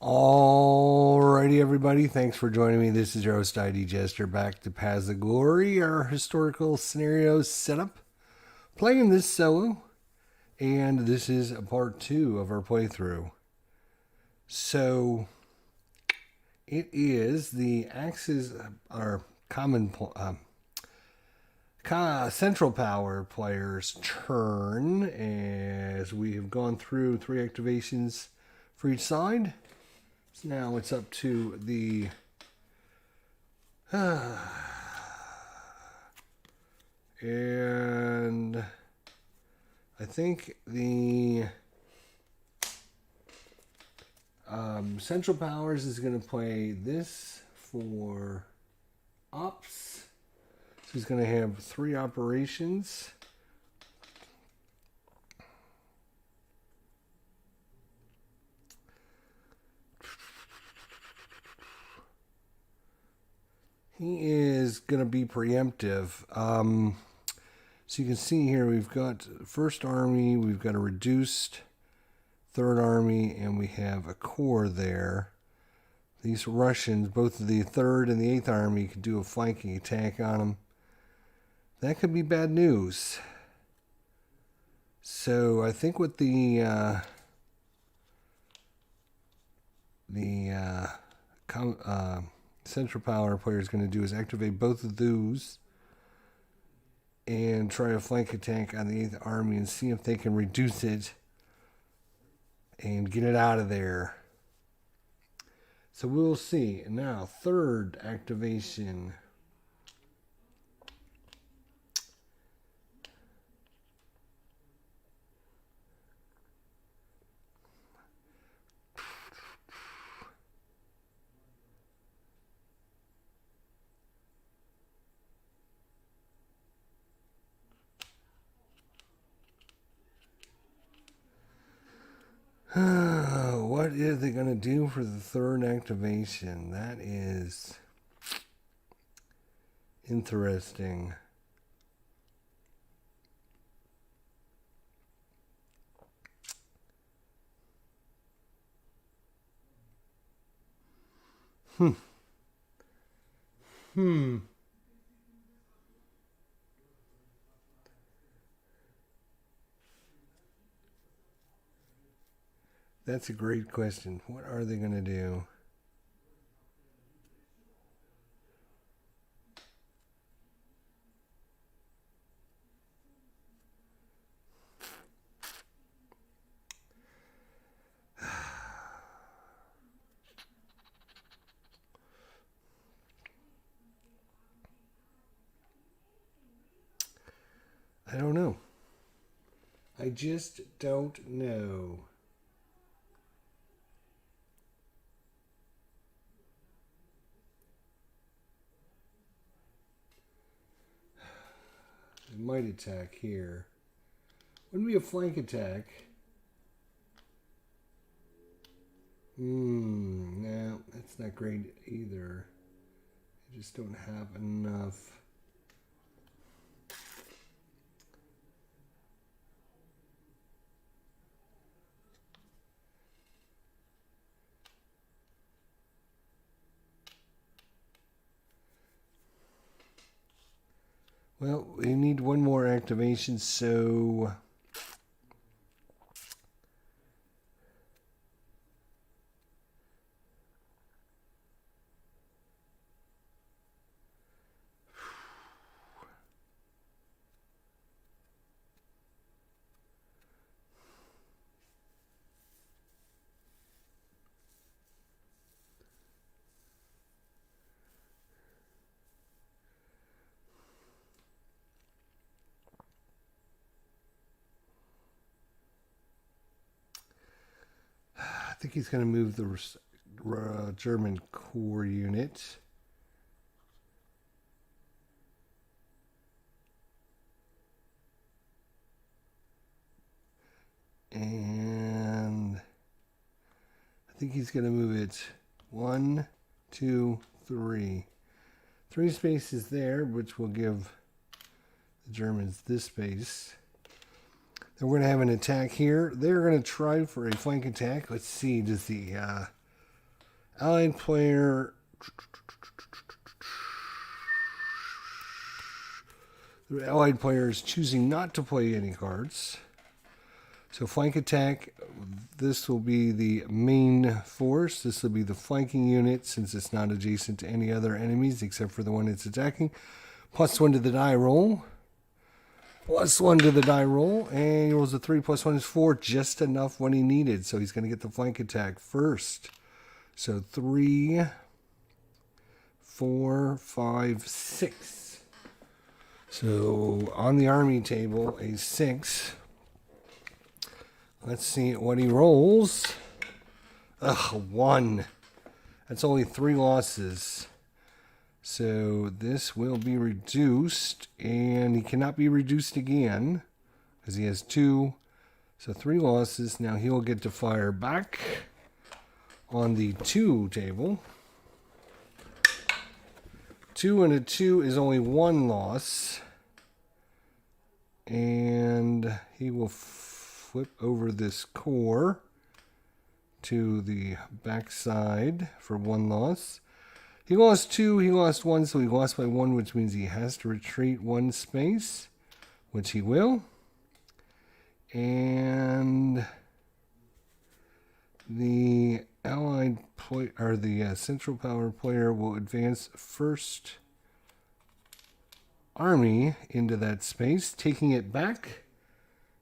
Alrighty, everybody. Thanks for joining me. This is your host, ID Jester, back to Paths of Glory, our historical scenario setup. Playing this solo, and this is a part 2 of our playthrough. So, it is the Axis, our Central Power player's turn, as we have gone through 3 activations for each side. Now it's up to the and I think the Central Powers is going to play this for ops. So he's going to have 3 operations. He is going to be preemptive. So you can see here we've got First Army, we've got a reduced Third Army, and we have a core there. These Russians, both the 3rd and the 8th Army, could do a flanking attack on them. That could be bad news. So I think what the Central Power player is going to do is activate both of those and try a flank attack on the 8th Army and see if they can reduce it and get it out of there. So we'll see. Now, 3rd activation. What are they going to do for the 3rd activation? That is interesting. That's a great question. What are they going to do? I don't know. I just don't know. They might attack here. Wouldn't be a flank attack. No, that's not great either. I just don't have enough. Well, we need one more activation, so I think he's going to move the German core unit. And I think he's going to move it 1, 2, 3. 3 spaces there, which will give the Germans this space. Then we're going to have an attack here. They're going to try for a flank attack. Let's see, does the Allied player. The allied player is choosing not to play any cards. So flank attack, this will be the main force. This will be the flanking unit since it's not adjacent to any other enemies except for the one it's attacking. +1 to the die roll. +1 to the die roll. And he rolls a 3, +1 is 4. Just enough when he needed. So he's going to get the flank attack first. So 3, 4, 5, 6. So on the army table, a 6. Let's see what he rolls. Ugh, 1. That's only 3 losses. So this will be reduced, and he cannot be reduced again because he has 2. So 3 losses. Now he'll get to fire back on the 2 table. 2 and a 2 is only 1 loss. And he will flip over this core to the back side for 1 loss. He lost 2, he lost 1, so he lost by 1, which means he has to retreat 1 space, which he will. And the allied player, or the central power player, will advance first army into that space, taking it back,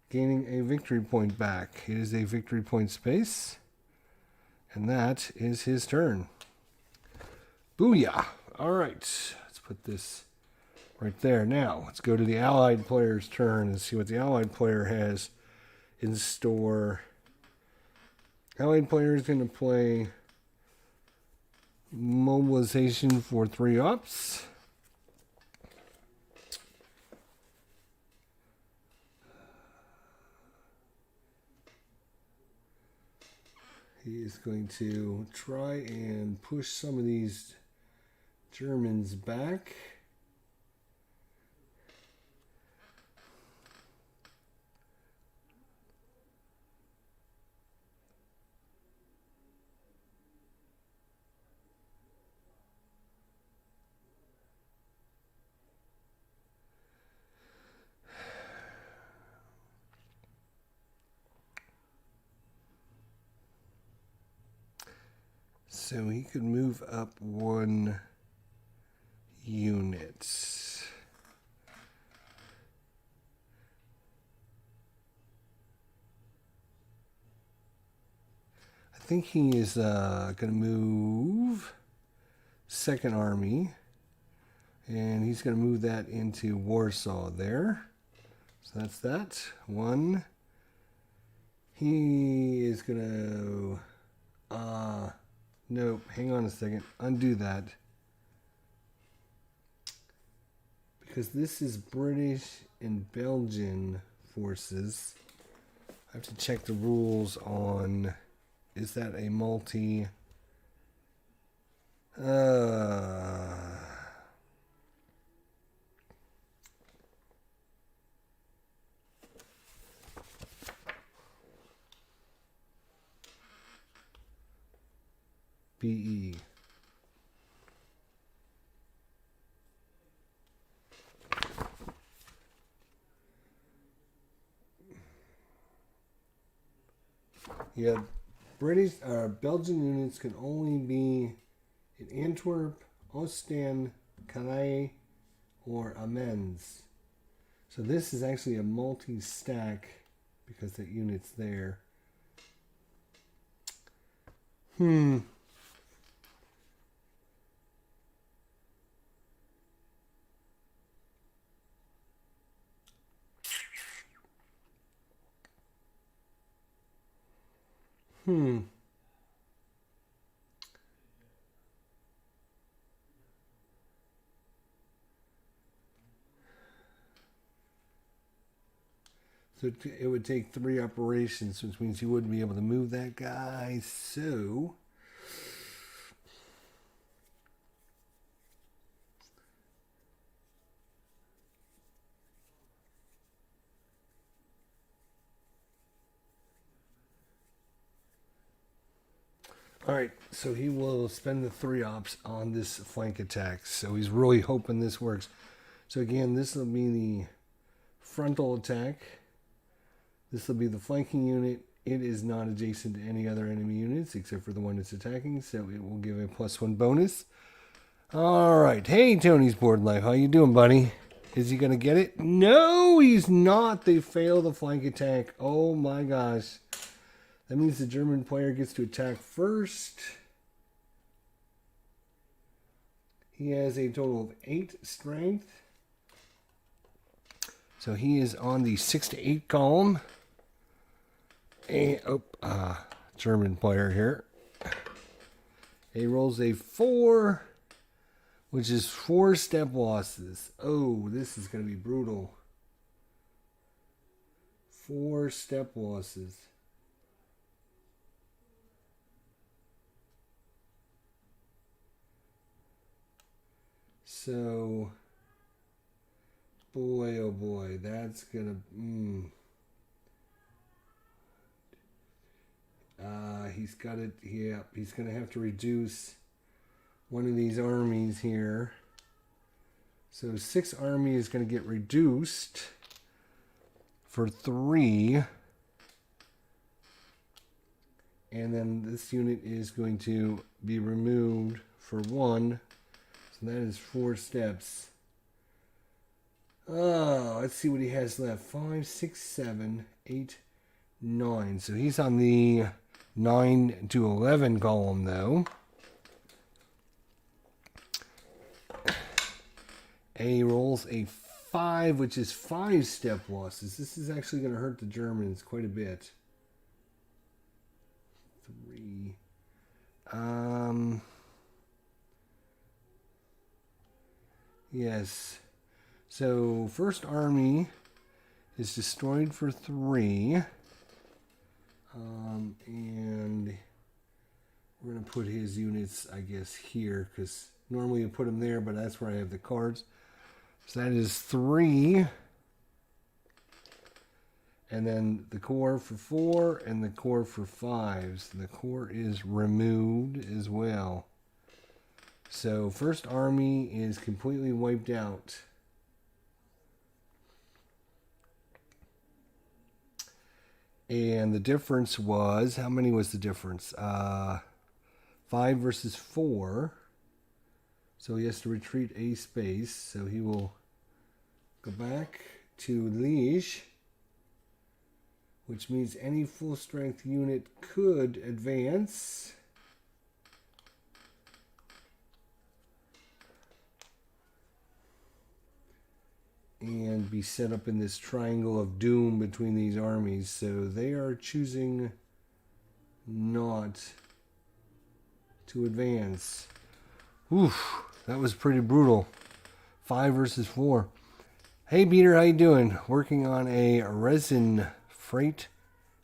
gaining a victory point back. It is a victory point space, and that is his turn. Booyah! All right, let's put this right there. Now, let's go to the allied player's turn and see what the allied player has in store. Allied player is going to play mobilization for 3 ups. He is going to try and push some of these Germans back. So he could move up 1 unit. I think he is going to move 2nd Army, and he's going to move that into Warsaw there. So that's that. 1. He is going to... Nope, hang on a second. Undo that. Because this is British and Belgian forces. I have to check the rules on, is that a multi... BE. Yeah, Belgian units can only be in Antwerp, Ostend, Calais, or Amiens. So this is actually a multi-stack because that unit's there. So it would take 3 operations, which means you wouldn't be able to move that guy. So Alright, so he will spend the 3 ops on this flank attack. So he's really hoping this works. So again, this will be the frontal attack. This will be the flanking unit. It is not adjacent to any other enemy units except for the one it's attacking, so it will give a +1 bonus. Alright, hey Tony's Board Life, how you doing, buddy? Is he going to get it? No, he's not. They fail the flank attack. Oh my gosh. That means the German player gets to attack first. He has a total of 8 strength. So he is on the 6 to 8 column. And, German player here. He rolls a 4, which is 4 step losses. Oh, this is going to be brutal. 4 step losses. So, boy, oh boy, that's gonna, he's got it, yeah, he's gonna have to reduce one of these armies here. So 6 army is gonna get reduced for 3. And then this unit is going to be removed for 1. So that is 4 steps. Oh, let's see what he has left. 5, 6, 7, 8, 9. So he's on the 9 to 11 column, though. A rolls a 5, which is 5 step losses. This is actually going to hurt the Germans quite a bit. 3. Yes. So, first army is destroyed for 3. And we're going to put his units, I guess, here, because normally you put them there, but that's where I have the cards. So that is 3. And then the core for 4 and the core for 5. So the core is removed as well. So first army is completely wiped out. And the difference was, how many was the difference? 5 versus 4. So he has to retreat a space. So he will go back to Liege, which means any full strength unit could advance. And be set up in this triangle of doom between these armies. So they are choosing not to advance. Oof, that was pretty brutal. 5 versus 4. Hey Peter, how you doing? Working on a resin freight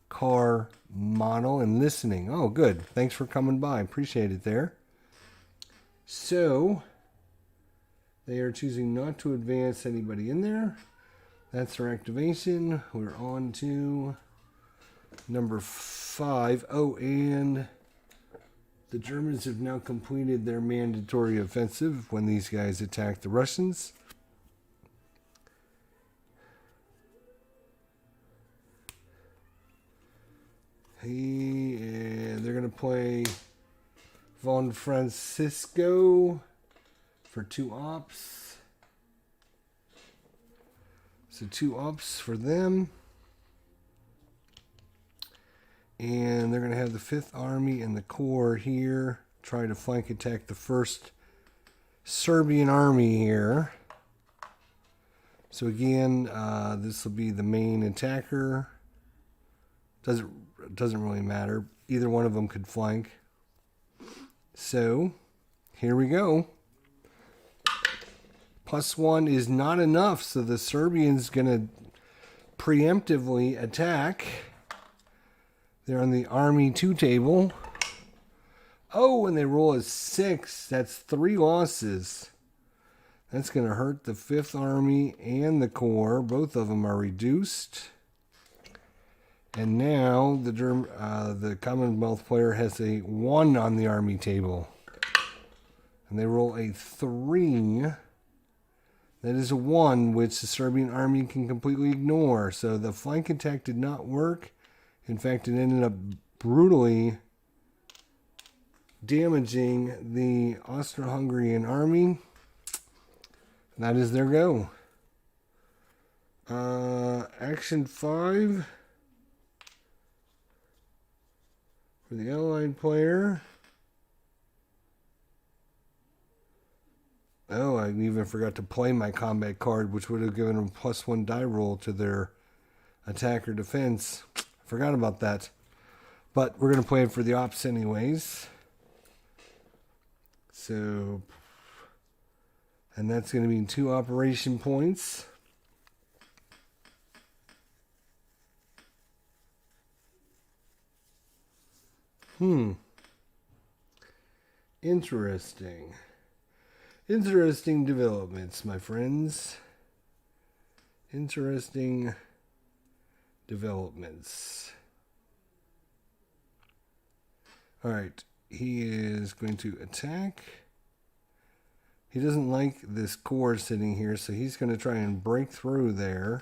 car model and listening. Oh, good. Thanks for coming by. Appreciate it there. So they are choosing not to advance anybody in there. That's their activation. We're on to number 5. Oh, and the Germans have now completed their mandatory offensive when these guys attack the Russians. They're going to play Von Francisco for 2 ops. So 2 ops for them. And they're going to have the 5th Army and the Corps here try to flank attack the 1st Serbian Army here. So again, this will be the main attacker. Doesn't really matter. Either one of them could flank. So here we go. +1 is not enough, so the Serbians going to preemptively attack. They're on the Army 2 table. Oh, and they roll a 6. That's 3 losses. That's going to hurt the 5th Army and the Corps. Both of them are reduced. And now the Commonwealth player has a 1 on the army table. And they roll a 3. That is a 1, which the Serbian army can completely ignore. So the flank attack did not work. In fact, it ended up brutally damaging the Austro-Hungarian army. That is their go. Action 5 for the Allied player. Oh, I even forgot to play my combat card, which would have given them +1 die roll to their attack or defense. I forgot about that. But we're going to play it for the ops anyways. So, and that's going to be 2 operation points. Interesting. Interesting developments, my friends. Interesting developments. Alright, he is going to attack. He doesn't like this core sitting here, so he's going to try and break through there,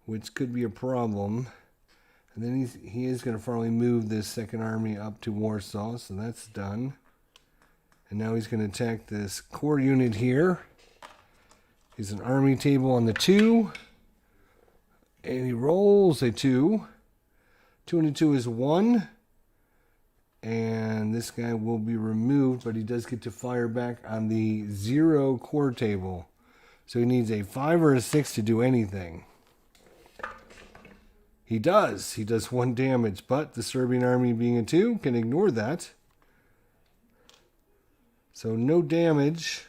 which could be a problem. And then he is going to finally move this second army up to Warsaw, so that's done. And now he's going to attack this core unit here. He's an army table on the 2. And he rolls a 2. 2 and a 2 is 1. And this guy will be removed, but he does get to fire back on the 0 core table. So he needs a 5 or a 6 to do anything. He does. He does 1 damage, but the Serbian army being a 2 can ignore that. So no damage.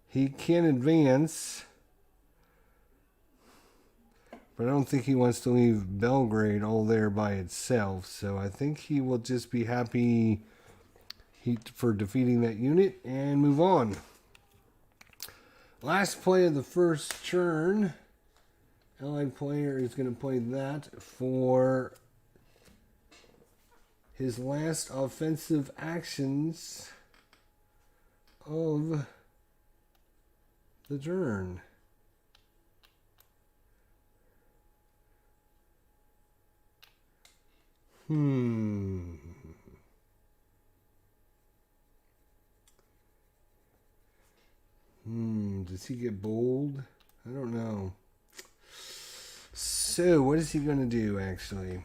He can advance. But I don't think he wants to leave Belgrade all there by itself. So I think he will just be happy for defeating that unit and move on. Last play of the first turn. Allied player is going to play that for his last offensive actions of the turn. Does he get bold? I don't know. So, what is he going to do, actually?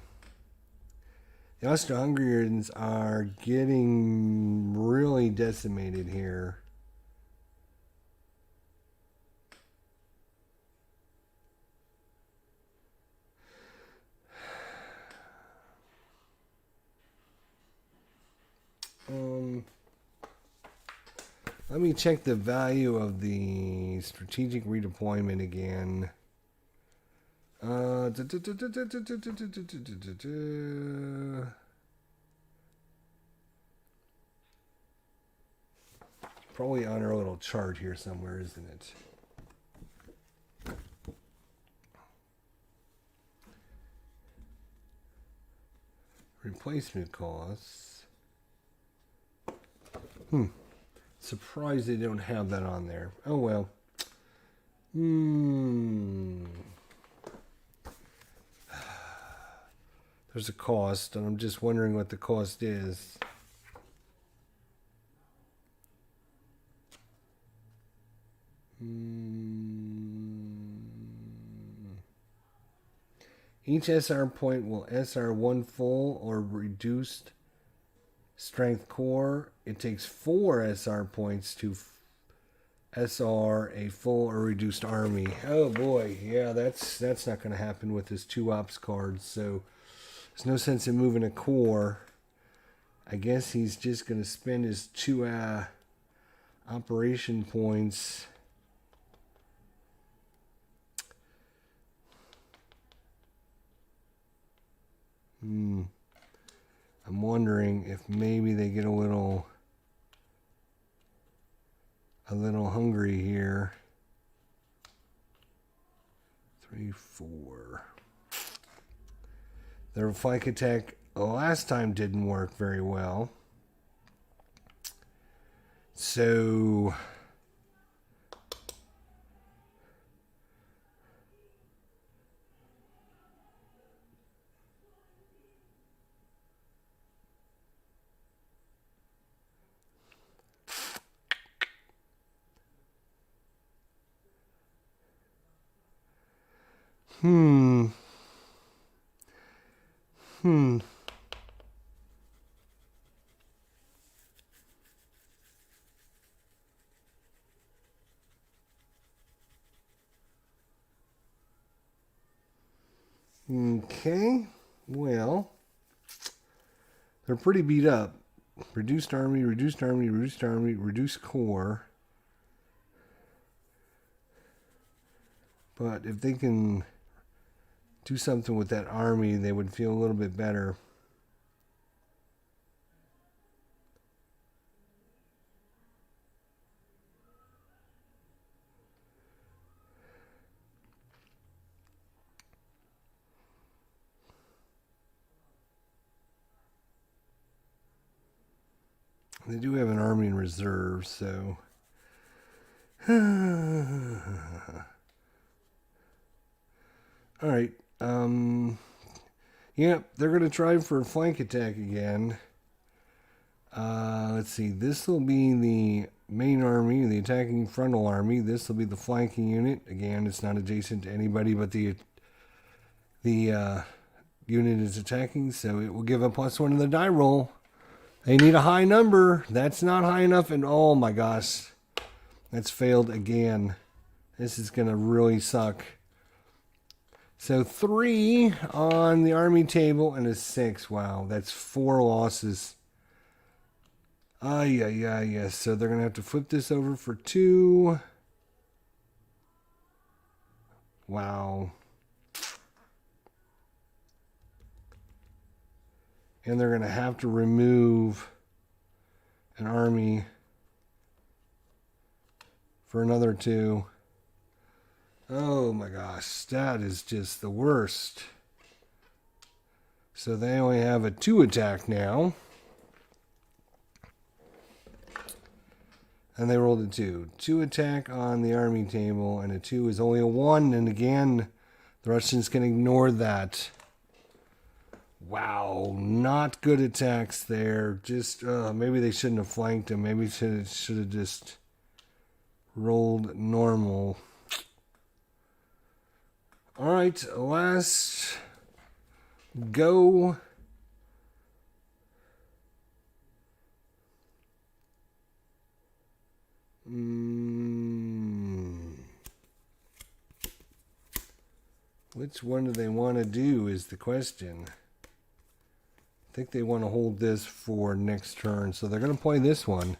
The Austro-Hungarians are getting really decimated here. Let me check the value of the strategic redeployment again. Probably on our little chart here somewhere, isn't it? Replacement costs. Surprised they don't have that on there. Oh well. There's a cost, and I'm just wondering what the cost is. Each SR point will SR 1 full or reduced strength core. It takes 4 SR points to SR a full or reduced army. Oh boy, yeah, that's not going to happen with his 2 ops cards, so there's no sense in moving a core. I guess he's just going to spend his 2 operation points. I'm wondering if maybe they get a little hungry here. 3, 4. Their flank attack last time didn't work very well. So Okay, well, they're pretty beat up. Reduced army, reduced army, reduced army, reduced core. But if they can do something with that army, they would feel a little bit better. They do have an army in reserve, so... Alright, yeah, they're going to try for a flank attack again. Let's see, this will be the main army, the attacking frontal army. This will be the flanking unit. Again, it's not adjacent to anybody but the unit is attacking, so it will give a +1 to the die roll. They need a high number. That's not high enough, and oh my gosh, that's failed again. This is going to really suck. So 3 on the army table and a 6. Wow, that's 4 losses. Yes. So they're going to have to flip this over for 2. Wow. And they're going to have to remove an army for another 2. Oh my gosh, that is just the worst. So they only have a 2 attack now. And they rolled a 2. 2 attack on the army table, and a 2 is only a 1. And again, the Russians can ignore that. Wow, not good attacks there. Just, maybe they shouldn't have flanked him. Maybe should have just rolled normal. All right, last go. Which one do they want to do is the question. I think they want to hold this for next turn, so they're going to play this one.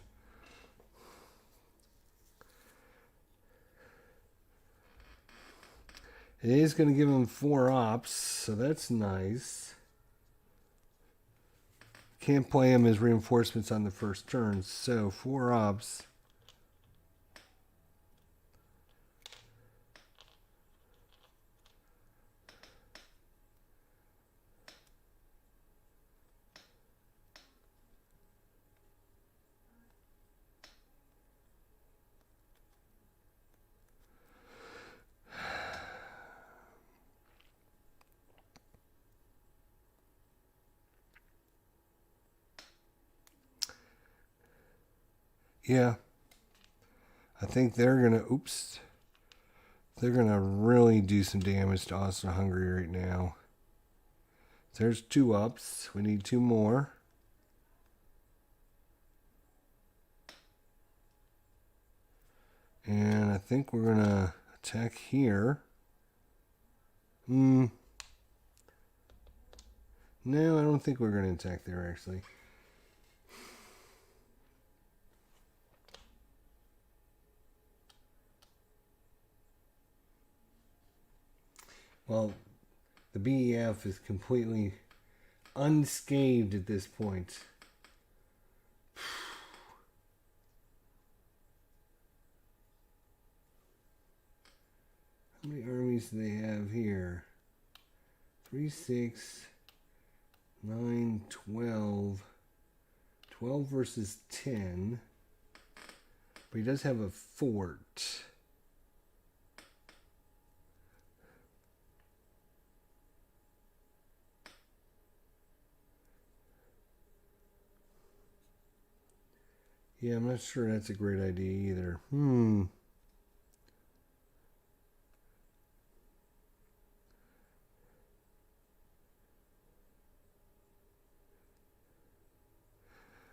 It is going to give them 4 ops, so that's nice. Can't play them as reinforcements on the first turn, so 4 ops. Yeah, I think they're going to, they're going to really do some damage to Austro-Hungary right now. There's 2 ups. We need 2 more. And I think we're going to attack here. No, I don't think we're going to attack there, actually. Well, the BEF is completely unscathed at this point. How many armies do they have here? 3, 6, 9, 12. 12 versus 10. But he does have a fort. Yeah, I'm not sure that's a great idea either.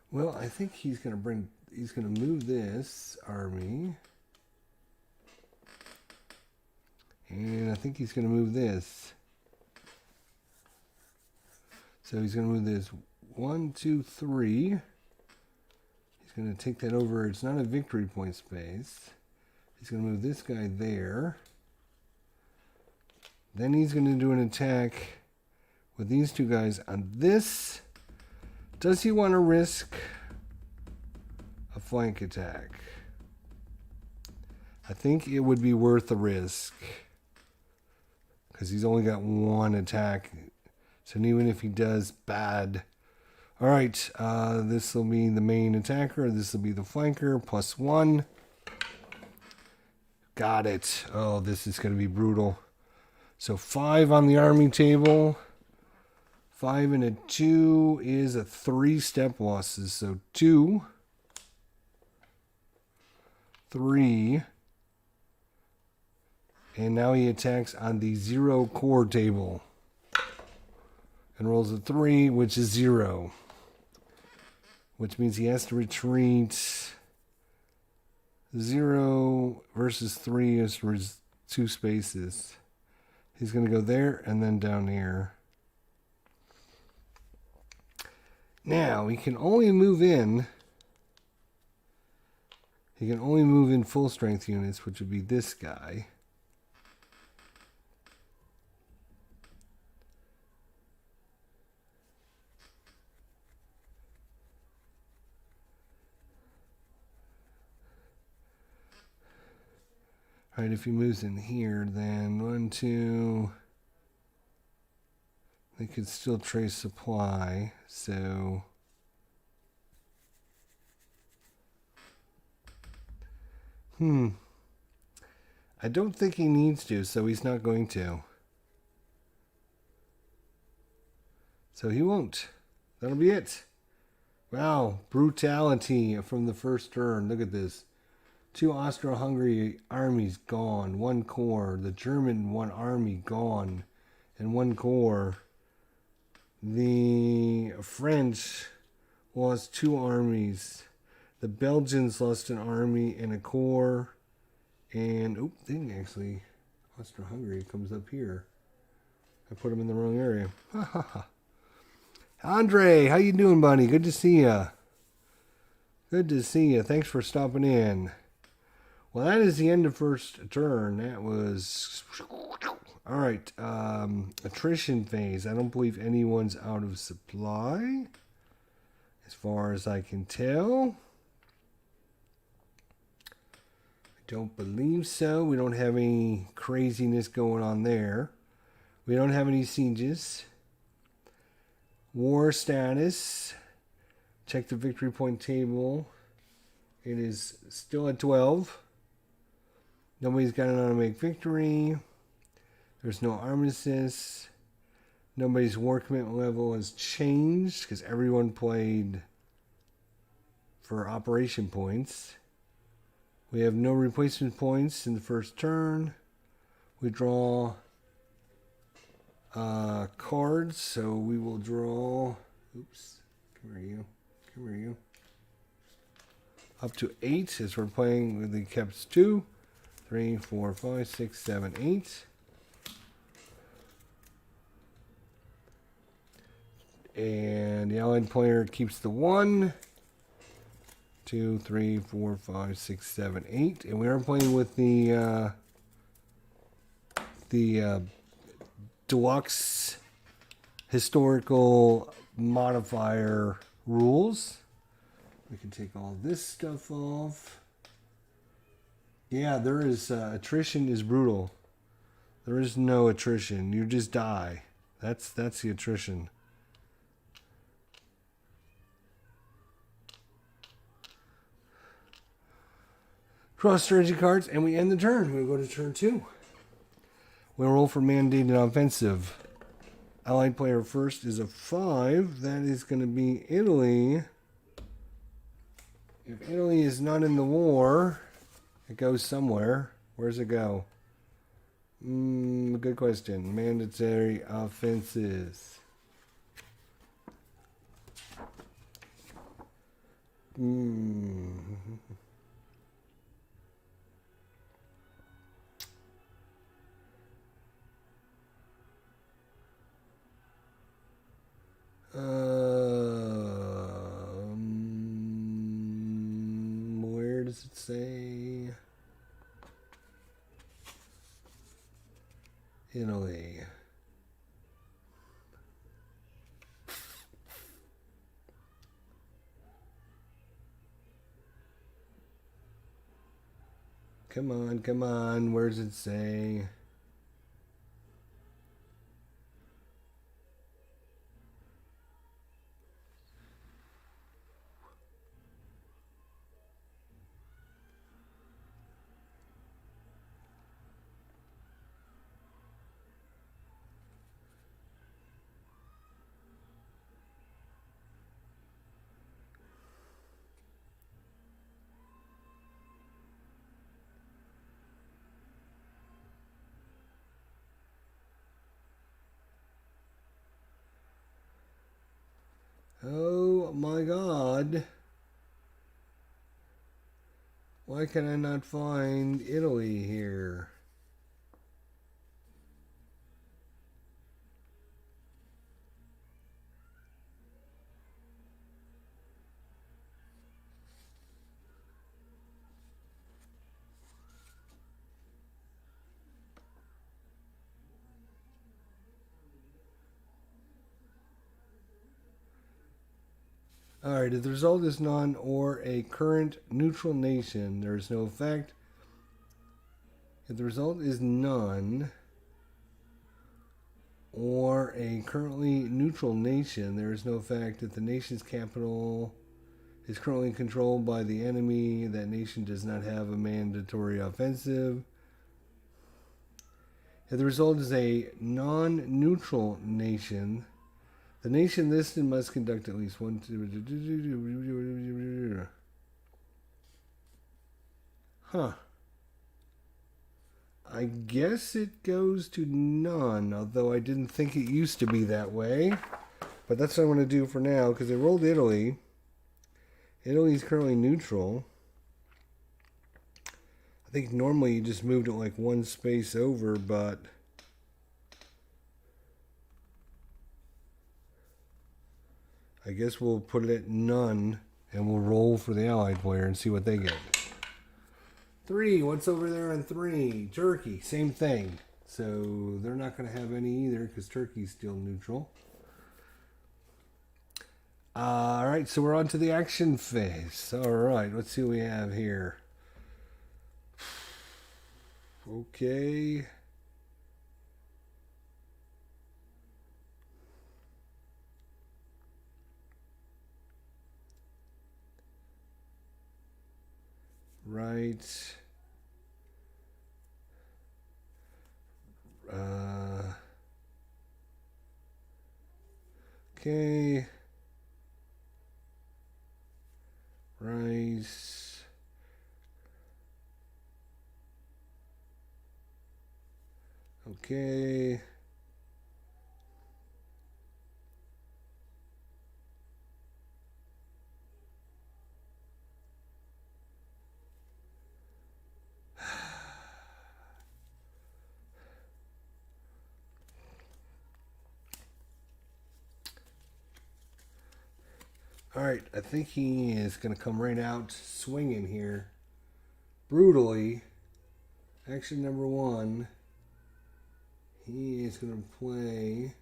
Well, I think he's going to move this army. And I think he's going to move this. So he's going to move this 1, 2, 3. He's going to take that over. It's not a victory point space. He's going to move this guy there. Then he's going to do an attack with these two guys on this. Does he want to risk a flank attack? I think it would be worth the risk. Because he's only got one attack. So even if he does bad. Alright, this will be the main attacker. This will be the flanker. +1. Got it. Oh, this is going to be brutal. So 5 on the army table. 5 and a 2 is a 3-step losses. So 2, 3, and now he attacks on the 0 core table and rolls a 3, which is 0, which means he has to retreat. 0 versus 3 is 2 spaces. He's going to go there and then down here. Now, he can only move in full strength units, which would be this guy. All right, if he moves in here, then 1, 2... They could still trace supply, so... I don't think he needs to, so he's not going to. So he won't. That'll be it. Wow, brutality from the first turn. Look at this. 2 Austro-Hungary armies gone. 1 corps. The German 1 army gone. And 1 corps. The French lost 2 armies. The Belgians lost an army and a corps. And, actually, Austro-Hungary comes up here. I put him in the wrong area. Ha ha ha. Andre, how you doing, buddy? Good to see ya. Good to see you. Thanks for stopping in. Well, that is the end of first turn. That was... All right. Attrition phase. I don't believe anyone's out of supply, as far as I can tell. I don't believe so. We don't have any craziness going on there. We don't have any sieges. War status. Check the victory point table. It is still at 12. Nobody's got an automatic victory. There's no armistice. Nobody's war commitment level has changed because everyone played for operation points. We have no replacement points in the first turn. We draw cards, so we will draw... Oops. Come here, you. Come here, you. Up to 8 as we're playing with the Keps 2. 3, 4, 5, 6, 7, 8. And the allied player keeps the 1. 2, 3, 4, 5, 6, 7, 8. And we are playing with the deluxe historical modifier rules. We can take all this stuff off. Yeah, there is attrition is brutal. There is no attrition. You just die. That's the attrition. Draw strategy cards, and we end the turn. We'll go to turn 2. We'll roll for mandated offensive. Allied player first is a 5. That is going to be Italy. If Italy is not in the war, it goes somewhere. Where's it go? Good question. Mandatory offenses. Where does it say? Italy. Come on, come on. Where does it say? Oh my God. Why can I not find Italy here? Alright, if the result is none or a current neutral nation, there is no effect. If the result is none or a currently neutral nation, there is no effect. If the nation's capital is currently controlled by the enemy, that nation does not have a mandatory offensive. If the result is a non-neutral nation, the nation listed must conduct at least one. Huh. I guess it goes to none, although I didn't think it used to be that way. But that's what I'm going to do for now, because they rolled Italy. Italy is currently neutral. I think normally you just moved it like one space over, but I guess we'll put it at none, and we'll roll for the Allied player and see what they get. 3, what's over there on 3? Turkey, same thing. So they're not going to have any either because Turkey's still neutral. Alright, so we're on to the action phase. Alright, let's see what we have here. Okay. Right. Okay. Rice. Okay. Alright, I think he is going to come right out swinging here. Brutally. Action number 1. He is going to play...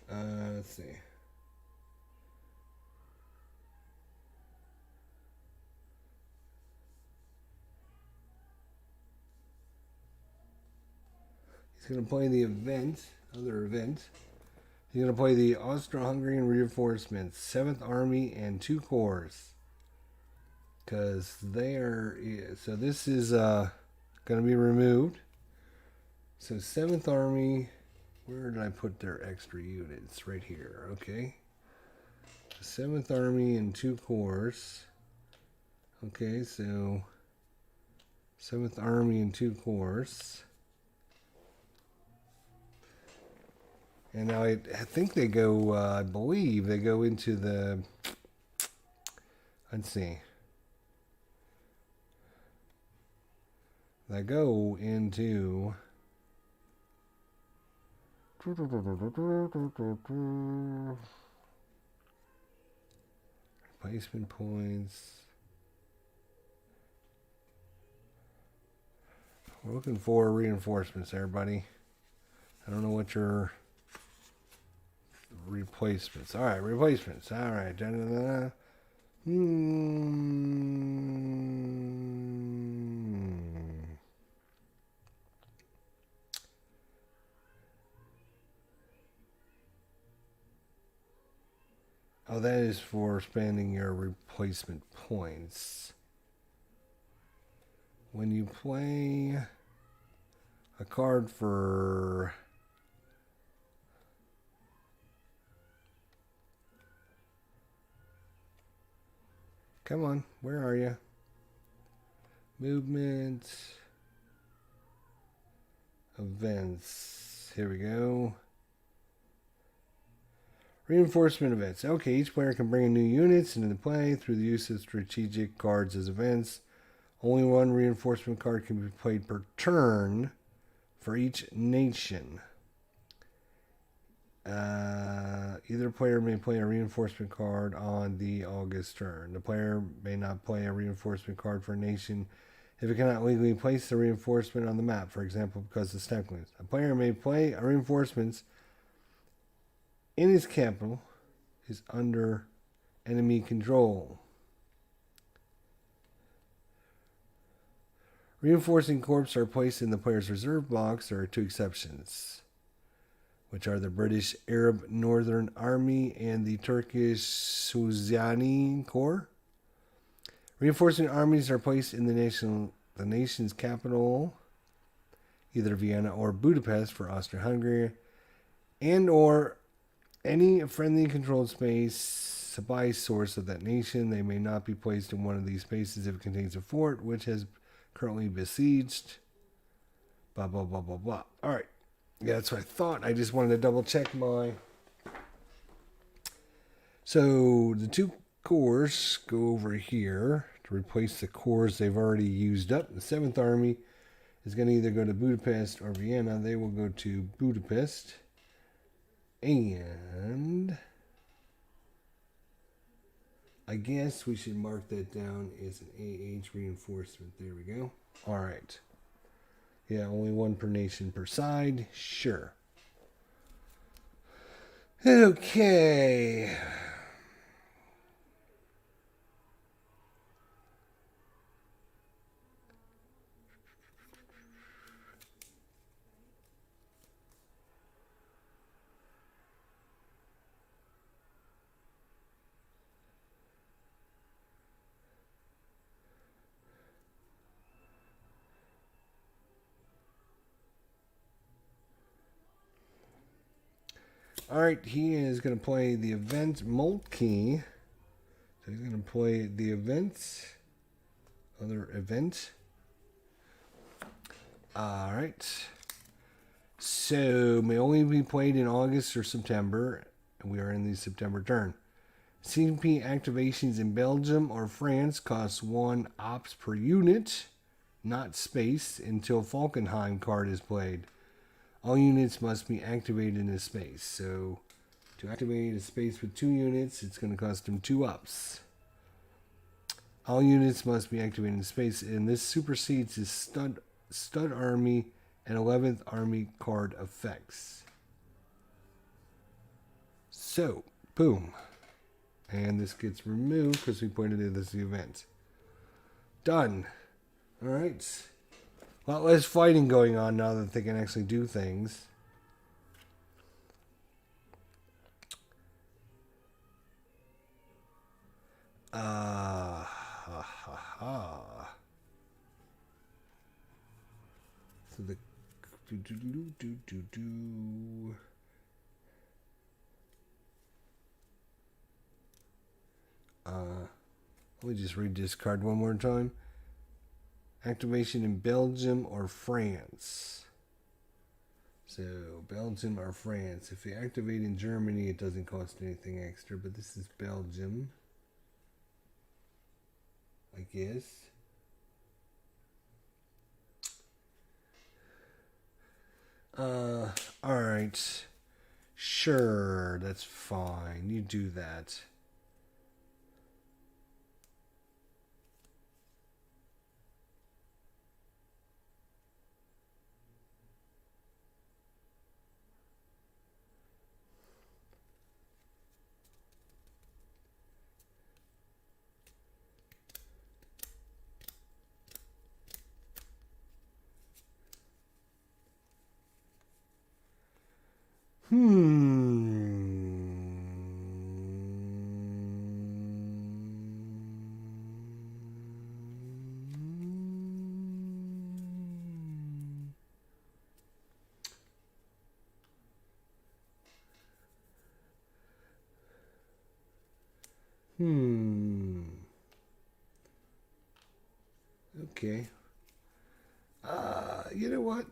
let's see. going to play the other event. He's going to play the Austro-Hungarian reinforcements, 7th Army and 2 corps. Because so this is going to be removed. So 7th Army, where did I put their extra units? Right here, okay. 7th Army and 2 corps. Okay, so 7th Army and 2 corps. And now I think they go, I believe they go into the, let's see. They go into replacement points. We're looking for reinforcements, everybody. I don't know what your replacements. All right, replacements. All right. Oh, that is for spending your replacement points. When you play a card for come on, where are you? Movement, events. Here we go. Reinforcement events. Okay, each player can bring in new units into the play through the use of strategic cards as events. Only one reinforcement card can be played per turn for each nation. Either player may play a reinforcement card on the August turn. The player may not play a reinforcement card for a nation if it cannot legally place the reinforcement on the map, for example, because of step limits. A player may play a reinforcements in his capital is under enemy control. Reinforcing corps are placed in the player's reserve box. There are 2 exceptions, which are the British Arab Northern Army and the Turkish Suzani Corps. Reinforcing armies are placed in the nation's capital, either Vienna or Budapest for Austria-Hungary, and or any friendly controlled space supply source of that nation. They may not be placed in one of these spaces if it contains a fort which has currently besieged. Blah, blah, blah, blah, blah. All right. Yeah, that's what I thought. I just wanted to double check my... So the 2 corps go over here to replace the corps they've already used up. The 7th Army is going to either go to Budapest or Vienna. They will go to Budapest. And I guess we should mark that down as an AH reinforcement. There we go. All right. Yeah, only 1 per nation per side. Sure. Okay. All right, he is going to play the event Moltke. So he's going to play the events. Other event. All right. So may only be played in August or September. And we are in the September turn. CP activations in Belgium or France cost 1 ops per unit, not space, until Falkenheim card is played. All units must be activated in a space. So to activate a space with 2 units, it's going to cost them 2 ups. All units must be activated in space, and this supersedes his stud army and 11th army card effects. So, boom. And this gets removed because we pointed it as the event. Done. All right. A lot less fighting going on now that they can actually do things. So the let me just read this card one more time. Activation in Belgium or France. So Belgium or France. If you activate in Germany, it doesn't cost anything extra, but this is Belgium, I guess. Alright. Sure, that's fine. You do that. Okay. You know what?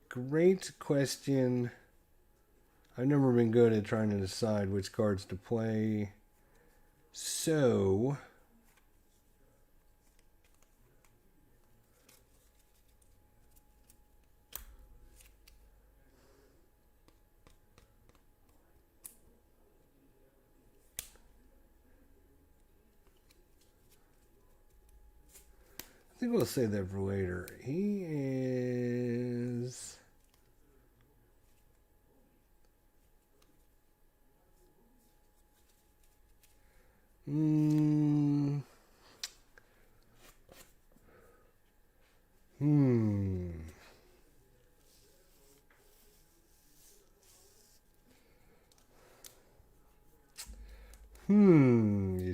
Great question. I've never been good at trying to decide which cards to play. So, I think we'll save that for later. He is...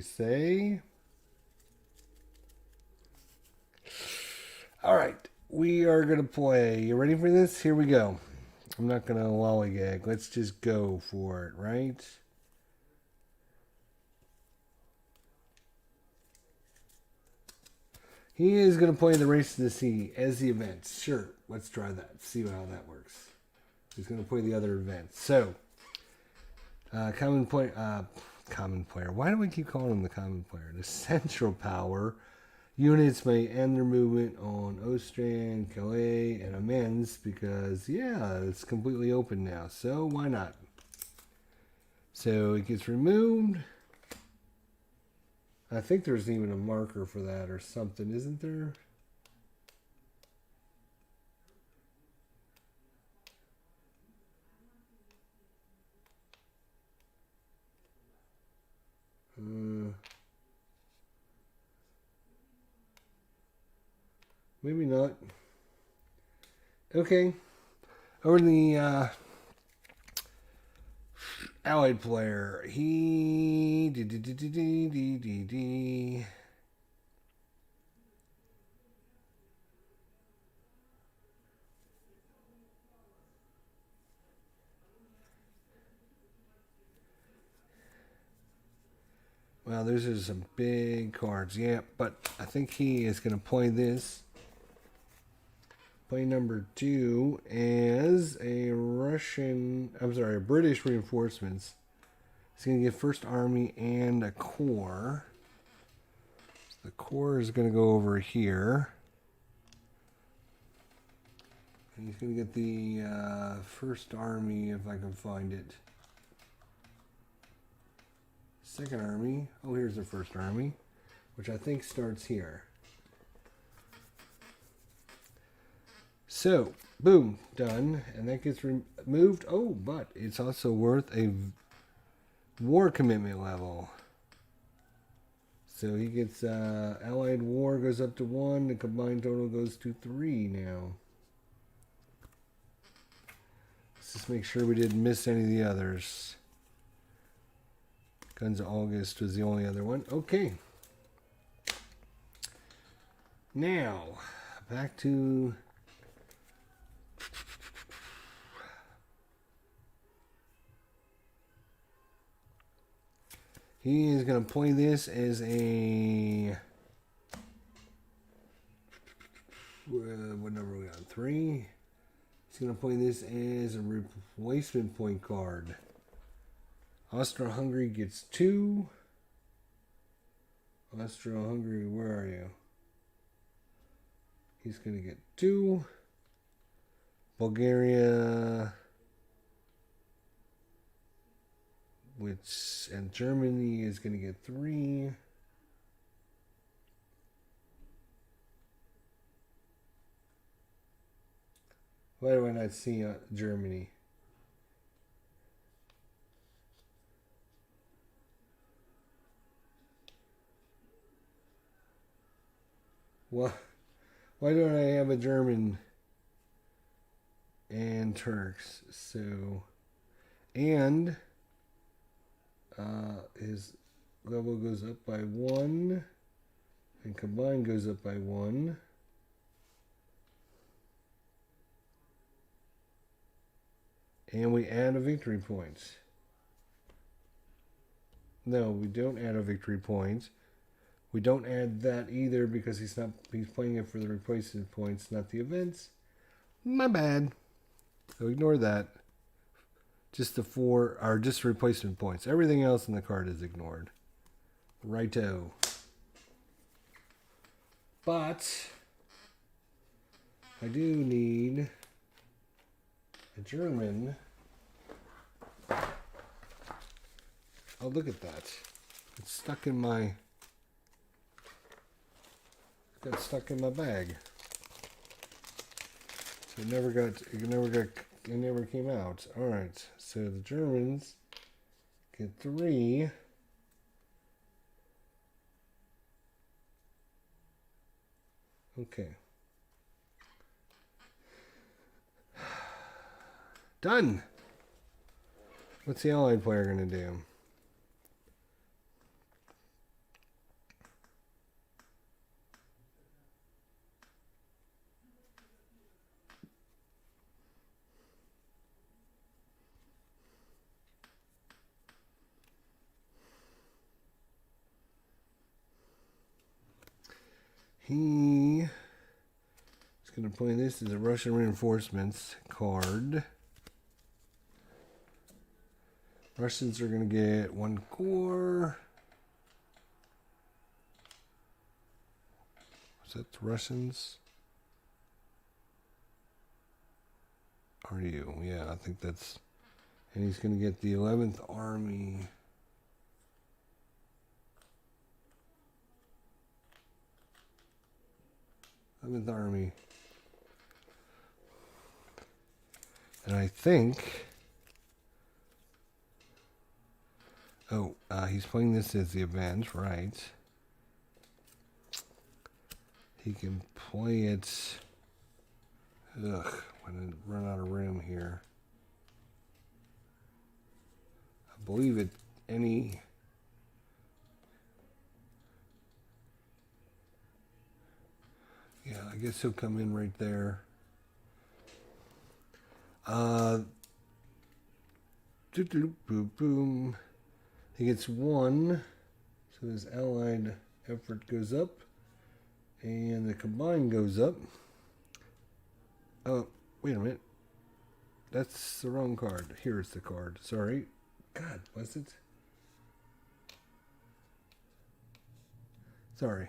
You say? All right, we are going to play. You ready for this? Here we go. I'm not going to lollygag. Let's just go for it, right? He is going to play the Race to the Sea as the event. Sure, let's try that. See how that works. He's going to play the other events. So, common player. Why do we keep calling him the common player? The central power. Units may end their movement on Ostran, Calais, and Amiens because, yeah, it's completely open now. So, why not? So, it gets removed. I think there's even a marker for that or something, isn't there? Maybe not. Okay. Over the allied player. He... Wow, those are some big cards. Yeah, but I think he is going to play this. Play number 2 as a British reinforcements. He's going to get first army and a corps. So the corps is going to go over here. He's going to get the first army if I can find it. Second army. Oh, here's the first army, which I think starts here. So, boom, done. And that gets removed. Oh, but it's also worth a war commitment level. So he gets Allied War goes up to 1. The combined total goes to 3 now. Let's just make sure we didn't miss any of the others. Guns of August was the only other one. Okay. Now, back to... He is going to play this as a... what number are we on? 3? He's going to play this as a replacement point card. Austro-Hungary gets 2. Austro-Hungary, where are you? He's going to get 2. Bulgaria... and Germany is going to get 3. Why do I not see Germany? Why don't I have a German and Turks? So, and his level goes up by 1, and combined goes up by 1. And we add a victory point. No, we don't add a victory point. We don't add that either because he's playing it for the replacement points, not the events. My bad. So ignore that. Just the 4 are just replacement points. Everything else in the card is ignored. Righto. But I do need a German. Oh, look at that. It's stuck in my... Got stuck in my bag. So it never came out. Alright, so the Germans get 3. Okay. Done! What's the Allied player going to do? He is going to play this as a Russian reinforcements card. Russians are going to get 1 core. Is that the Russians? Are you? Yeah, I think that's... And he's going to get the 11th Army. Army. And I think... Oh, he's playing this as the event, right? He can play it... Ugh, I'm going to run out of room here. I believe it any... Yeah, I guess he'll come in right there. Boom. He gets 1, so his allied effort goes up, and the combined goes up. Oh, wait a minute. That's the wrong card. Here's the card. Sorry. God, was it? Sorry.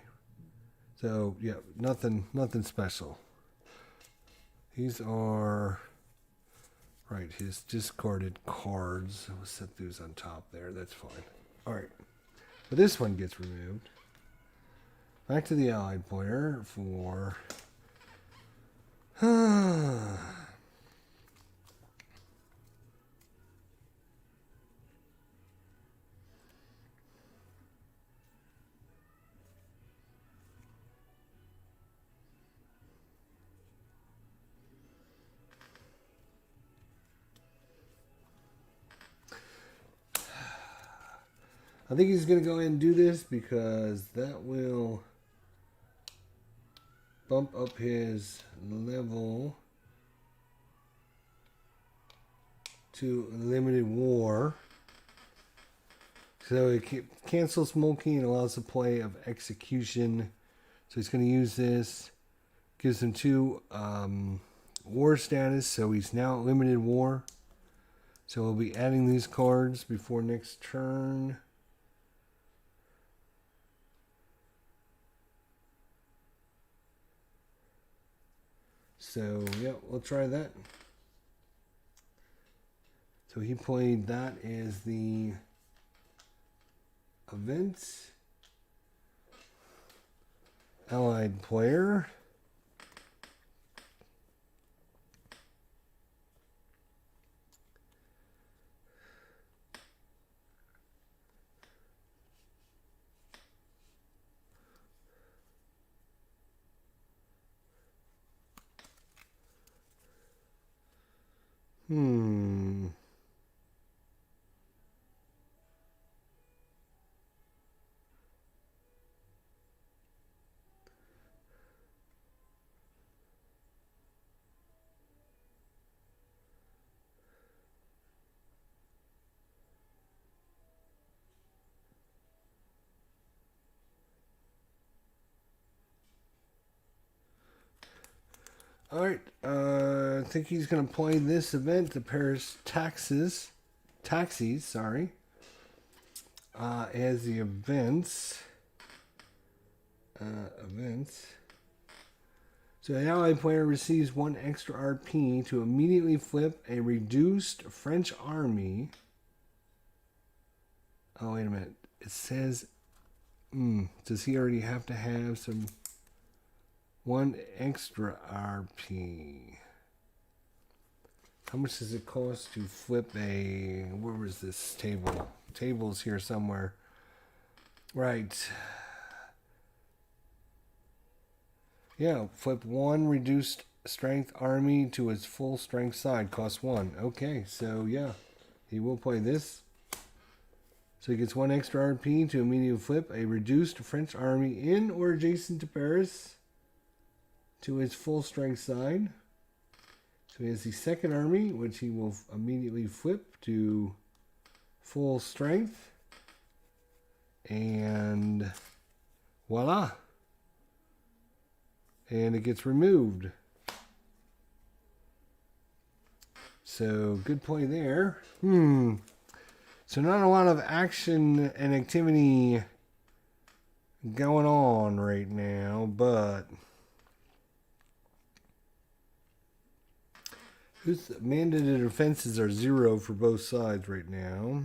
So, yeah, nothing special. These are, right, his discarded cards. We'll set those on top there. That's fine. All right. But this one gets removed. Back to the allied player for... I think he's going to go ahead and do this because that will bump up his level to limited war. So it cancels smoking and allows the play of execution. So he's going to use this. Gives him 2 war status. So he's now at limited war. So we'll be adding these cards before next turn. So, yeah, we'll try that. So he played that as the event. Allied player. Alright, I think he's going to play this event, the Paris Taxis, as the events. So the allied player receives 1 extra RP to immediately flip a reduced French army. Oh, wait a minute. It says, does he already have to have some... 1 extra RP. How much does it cost to flip a... Where was this table? Table's here somewhere. Right. Yeah, flip 1 reduced strength army to its full strength side. Cost 1. Okay, so yeah. He will play this. So he gets 1 extra RP to immediately flip a reduced French army in or adjacent to Paris to his full strength side. So he has the second army, which he will immediately flip to full strength. And voila. And it gets removed. So good play there. So not a lot of action and activity going on right now, but... Whose mandated offenses are 0 for both sides right now?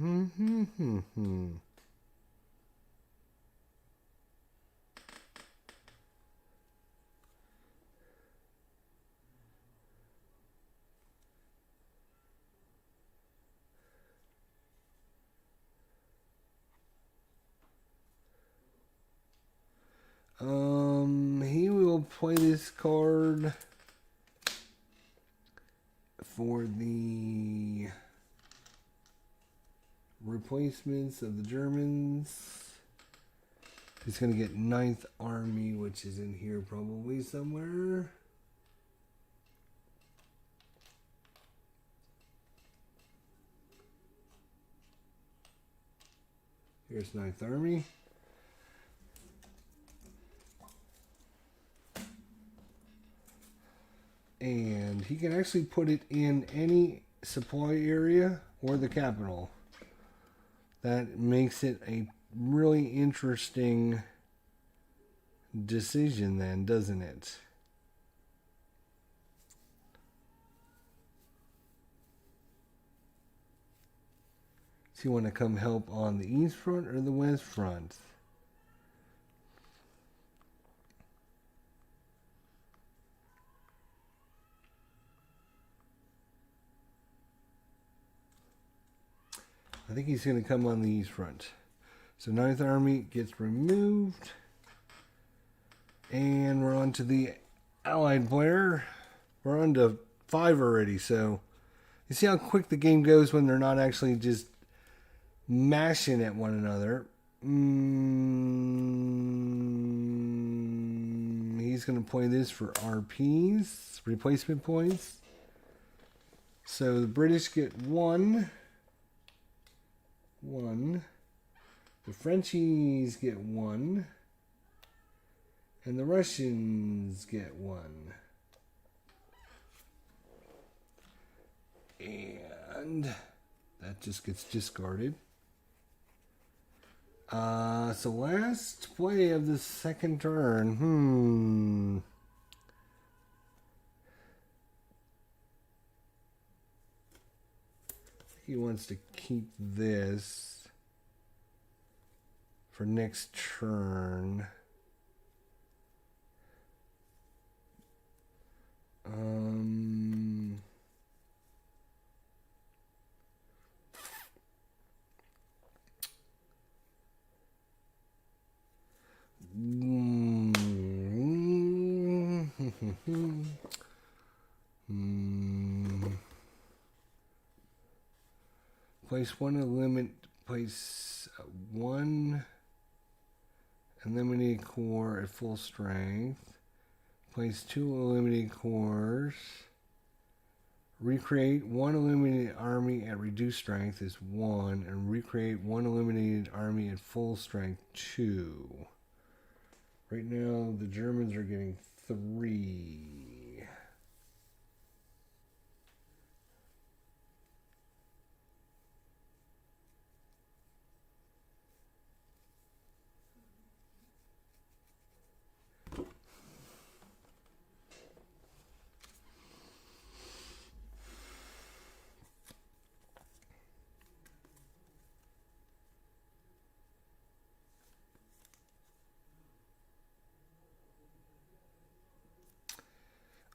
He will play this card for the replacements of the Germans. He's going to get 9th Army, which is in here probably somewhere. Here's 9th Army. And he can actually put it in any supply area or the capital. That makes it a really interesting decision then, doesn't it? Does he want to come help on the east front or the west front? I think he's going to come on the east front. So 9th Army gets removed. And we're on to the Allied player. We're on to 5 already. So you see how quick the game goes when they're not actually just mashing at one another. He's going to play this for RPs, replacement points. So the British get 1. The Frenchies get 1. And the Russians get 1. And that just gets discarded. So last play of the second turn. He wants to keep this for next turn. Place one eliminated core at full strength. Place 2 eliminated cores. Recreate 1 eliminated army at reduced strength is 1, and recreate 1 eliminated army at full strength 2. Right now, the Germans are getting 3.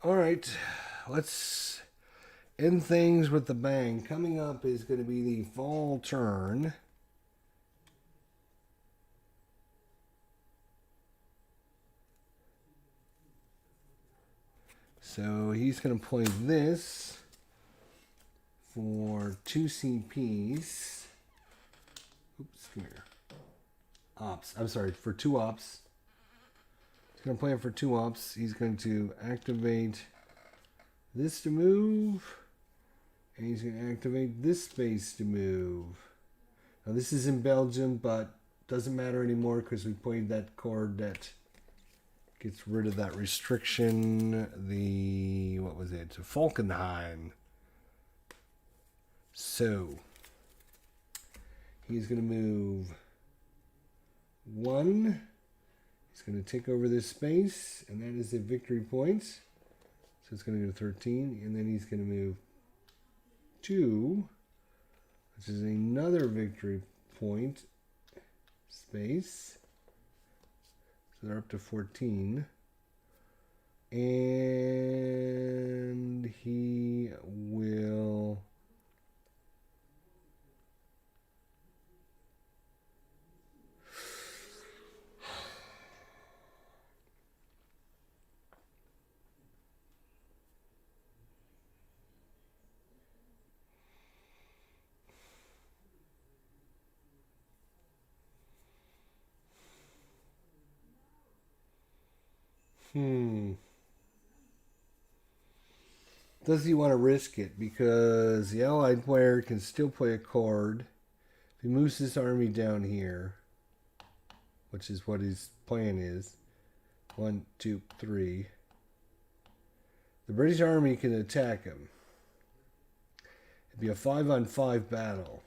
All right, let's end things with the bang. Coming up is going to be the fall turn. So he's going to play this for 2 CPs. Oops, come here. Ops. I'm sorry, for 2 ops. He's going to play it for 2 ops. He's going to activate this to move. And he's going to activate this space to move. Now this is in Belgium, but doesn't matter anymore because we played that card that gets rid of that restriction. What was it? Falkenhayn. So he's going to move 1. He's going to take over this space, and that is a victory point. So it's going to go to 13, and then he's going to move 2, which is another victory point space. So they're up to 14. And he will Does he want to risk it? Because the Allied player can still play a card. If he moves his army down here, which is what his plan is. 1, 2, 3. The British army can attack him. It'd be a 5-on-5 battle.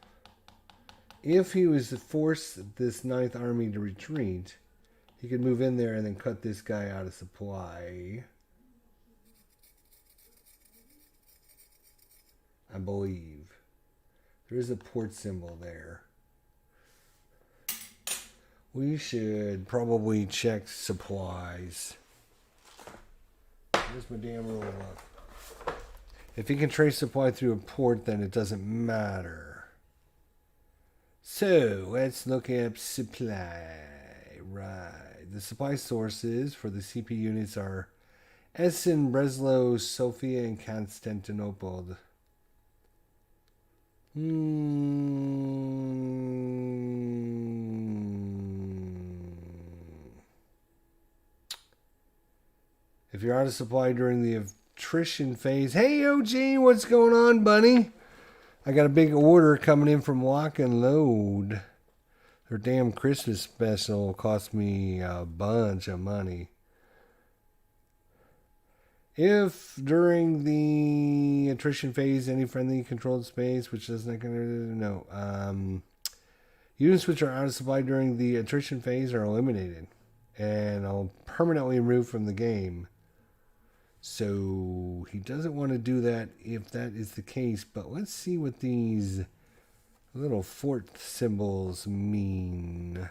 If he was to force this 9th army to retreat, he could move in there and then cut this guy out of supply. I believe. There's a port symbol there. We should probably check supplies. Where's my damn roll up? If you can trace supply through a port, then it doesn't matter. So, let's look up supply. Right. The supply sources for the CP units are Essen, Breslau, Sofia, and Constantinople. If you're out of supply during the attrition phase, hey OG, what's going on, buddy? I got a big order coming in from Lock and Load. Their damn Christmas special cost me a bunch of money. If during the attrition phase any friendly controlled space, which is not going to no, units which are out of supply during the attrition phase are eliminated and I'll permanently removed from the game. So he doesn't want to do that if that is the case. But let's see what these little fort symbols mean.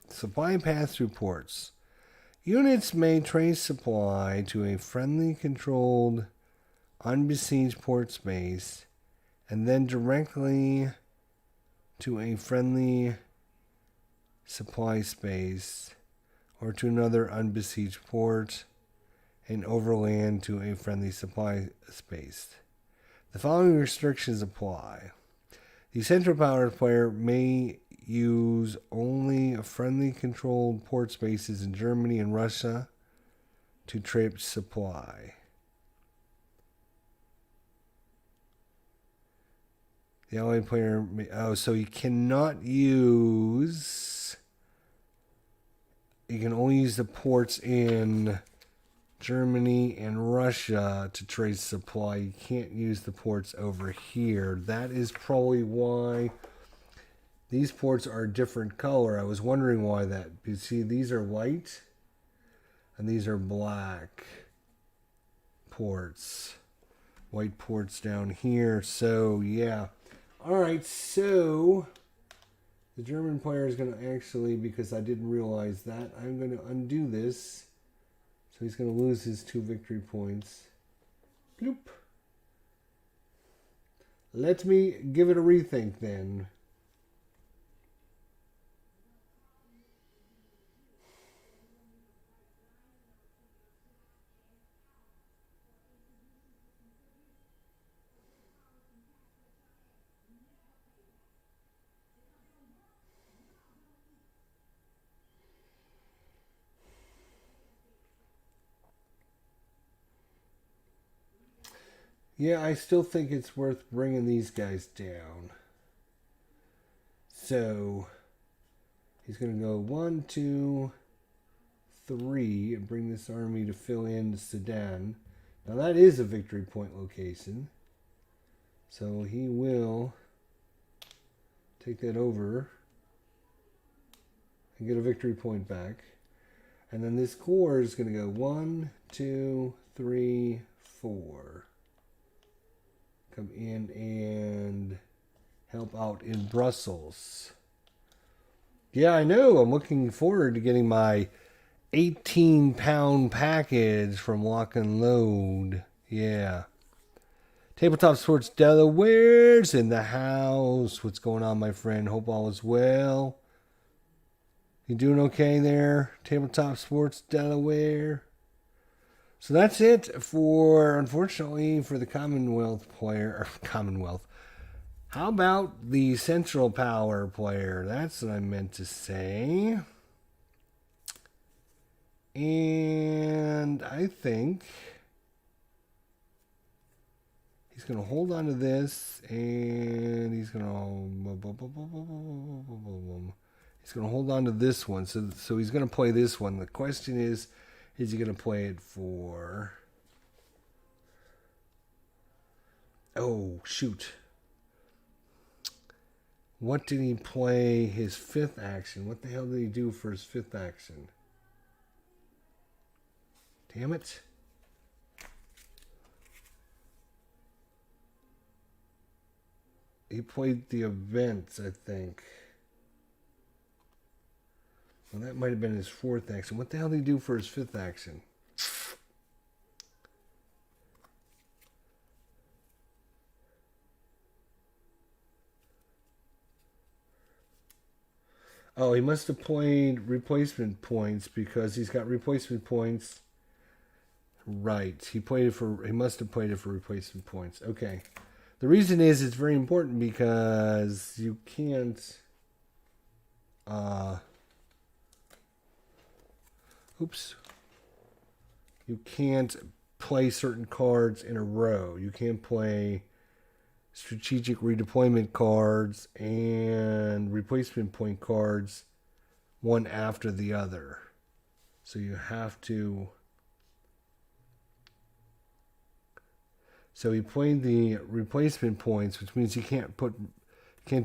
Supply pass-through ports. Units may trace supply to a friendly controlled unbesieged port space and then directly to a friendly supply space or to another unbesieged port and overland to a friendly supply space. The following restrictions apply. The central power player may use only friendly controlled port spaces in Germany and Russia to trade supply. The allied player may, so you cannot use, you can only use the ports in Germany and Russia to trade supply. You can't use the ports over here. That is probably why these ports are a different color. I was wondering why that. You see, these are white and these are black ports. White ports down here. So, yeah. Alright, so the German player is going to actually, because I didn't realize that, I'm going to undo this. So he's going to lose his 2 victory points. Bloop. Let me give it a rethink then. Yeah, I still think it's worth bringing these guys down. So, he's going to go 1, 2, 3, and bring this army to fill in Sedan. Now that is a victory point location. So he will take that over and get a victory point back. And then this corps is going to go 1, 2, 3, 4. Come in and help out in Brussels. Yeah, I know. I'm looking forward to getting my 18-pound package from Lock and Load. Yeah. Tabletop Sports Delaware's in the house. What's going on, my friend? Hope all is well. You doing okay there? Tabletop Sports Delaware. So that's it for, unfortunately, for the Commonwealth player, or Commonwealth. How about the Central Power player? That's what I meant to say. And I think he's going to hold on to this, and he's going to hold on to this one. So he's going to play this one. The question is he going to play it for Oh, shoot. What did he play his fifth action? What the hell did he do for his fifth action? Damn it. He played the events, I think. Well, that might have been his fourth action. What the hell did he do for his fifth action? Oh, he must have played replacement points because he's got replacement points. Right. He must have played it for replacement points. Okay. The reason is it's very important because you can't you can't play certain cards in a row. You can't play strategic redeployment cards and replacement point cards one after the other. So you have to. So he played the replacement points, which means he can't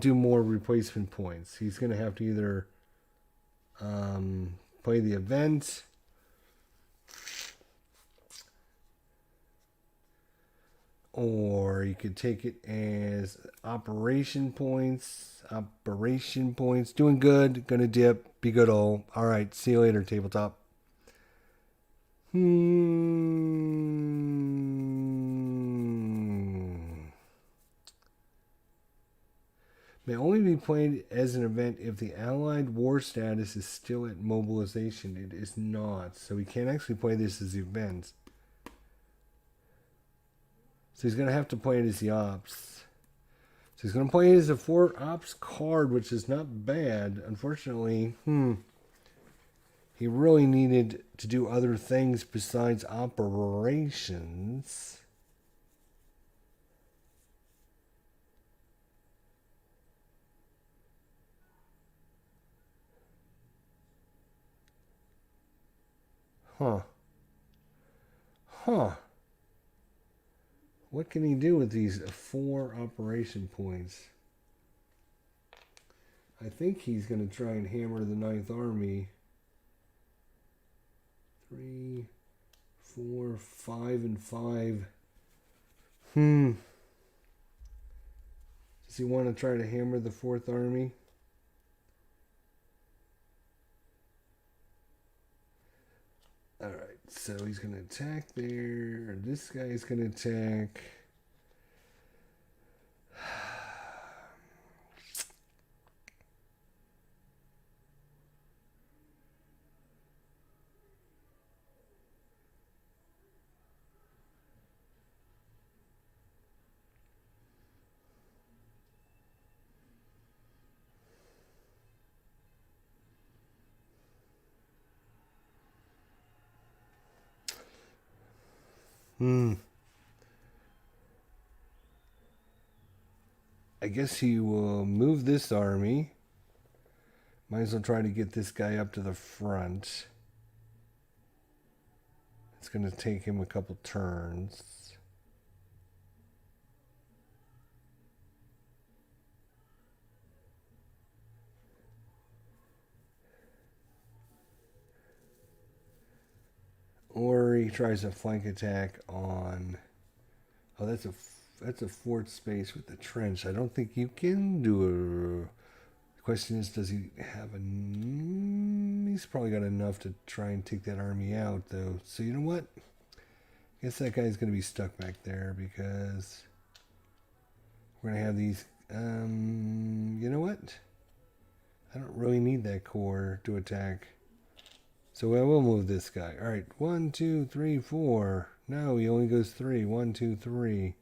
do more replacement points. He's going to have to either play the event, or you could take it as operation points. Operation points. Doing good. Gonna dip. Be good all. Alright, see you later, tabletop. May only be played as an event if the Allied war status is still at mobilization. It is not. So we can't actually play this as events. So he's going to have to play it as the ops. So he's going to play it as a 4 ops card, which is not bad. Unfortunately, he really needed to do other things besides operations. What can he do with these 4 operation points? I think he's going to try and hammer the 9th Army. 3, 4, 5, and 5. Does he want to try to hammer the 4th Army? Alright, so he's going to attack there. This guy's going to attack. I guess he will move this army. Might as well try to get this guy up to the front. It's going to take him a couple turns. Or he tries a flank attack on. Oh, that's a fort space with the trench. I don't think you can do The question is, does he have he's probably got enough to try and take that army out, though. So you know what? I guess that guy's going to be stuck back there because we're going to have these. You know what? I don't really need that core to attack. So I will move this guy. All right, 1, 2, 3, 4. No, he only goes 3. 1, 2, 3.